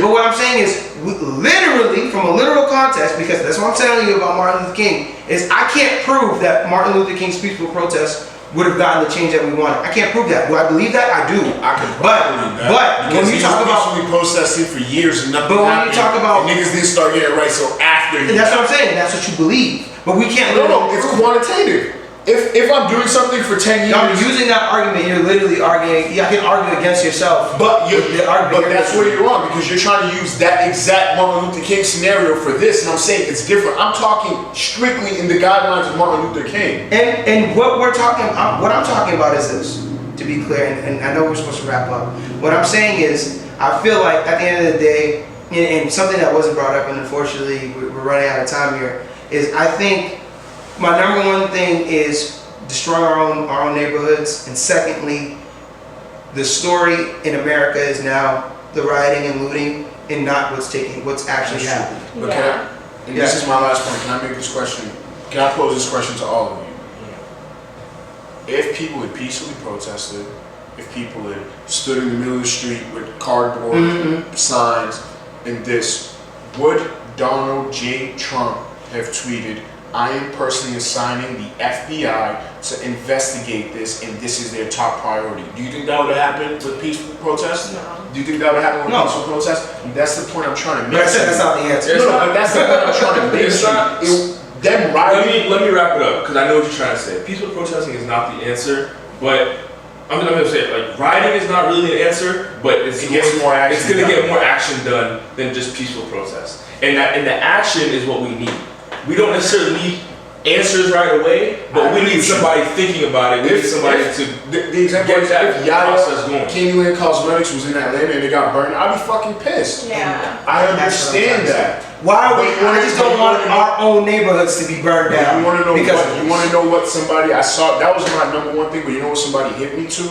But what I'm saying is, literally, from a literal context, because that's what I'm telling you about Martin Luther King, is I can't prove that Martin Luther King's peaceful protests would have gotten the change that we wanted. I can't prove that. Do I believe that? I do. I can believe that. But when you talk about peacefully protesting for years and nothing but when happened, you talk about niggas didn't start getting it right so after. That's what I'm saying. That's what you believe. But we can't. No, it's quantitative. If I'm doing something for 10 years, no, using that argument, you're literally arguing. You can argue against yourself. But that's where you're wrong because you're trying to use that exact Martin Luther King scenario for this, and I'm saying it's different. I'm talking strictly in the guidelines of Martin Luther King. And what I'm talking about is this. To be clear, and I know we're supposed to wrap up. What I'm saying is, I feel like at the end of the day, and something that wasn't brought up, and unfortunately we're running out of time here, is I think my number one thing is destroying our own neighborhoods, and secondly, the story in America is now the rioting and looting, and not what's actually happening. But can I, and this is my last point. Can I make this question? Can I pose this question to all of you? If people had peacefully protested, if people had stood in the middle of the street with cardboard signs and this, would Donald J. Trump have tweeted, "I am personally assigning the FBI to investigate this, and this is their top priority"? Do you think that would have happened with peaceful protests? No. Do you think that would happen with peaceful protests? That's the point I'm trying to make. But I said that's not the answer. No, but that's the point I'm trying to make. It's not. Them rioting. Let me wrap it up, because I know what you're trying to say. Peaceful protesting is not the answer, but I'm gonna say it, like, rioting is not really an answer, but it's It gets more action It's gonna done. get more action done than just peaceful protest, and the action is what we need. We don't necessarily need answers right away, but we need somebody thinking about it. We need somebody to the example get is that if Yaya process going. Candyland Cosmetics was in Atlanta and it got burned, I'd be fucking pissed. Yeah. I understand that. Why are we? But you I just don't want our own neighborhoods to be burned down. You want to know because what? You want to know what somebody I saw? That was my number one thing. But you know what somebody hit me to?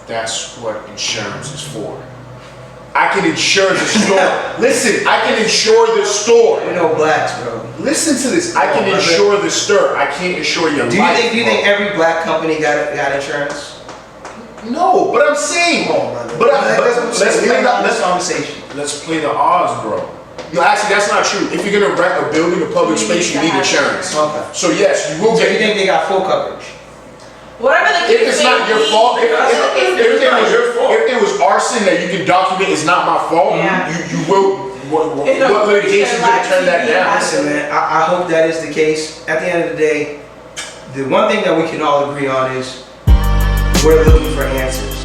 That's what insurance is for. I can insure the store. Listen, I can insure the store. we know blacks, bro. Listen to this. I can insure the store. I can't insure your life. Do you think every black company got insurance? No, but I'm saying. Let's conversation. Let's play the odds, bro. No, actually, that's not true. If you're gonna wreck a building, a public space, you need insurance. Okay. So yes, you will So get. you think they got full coverage? Whatever the If it's not your fault, if not your fault. there was arson that you can document is not my fault, Yeah. you will. What litigation gonna turn that down? Listen, man, I hope that is the case. At the end of the day, the one thing that we can all agree on is we're looking for answers.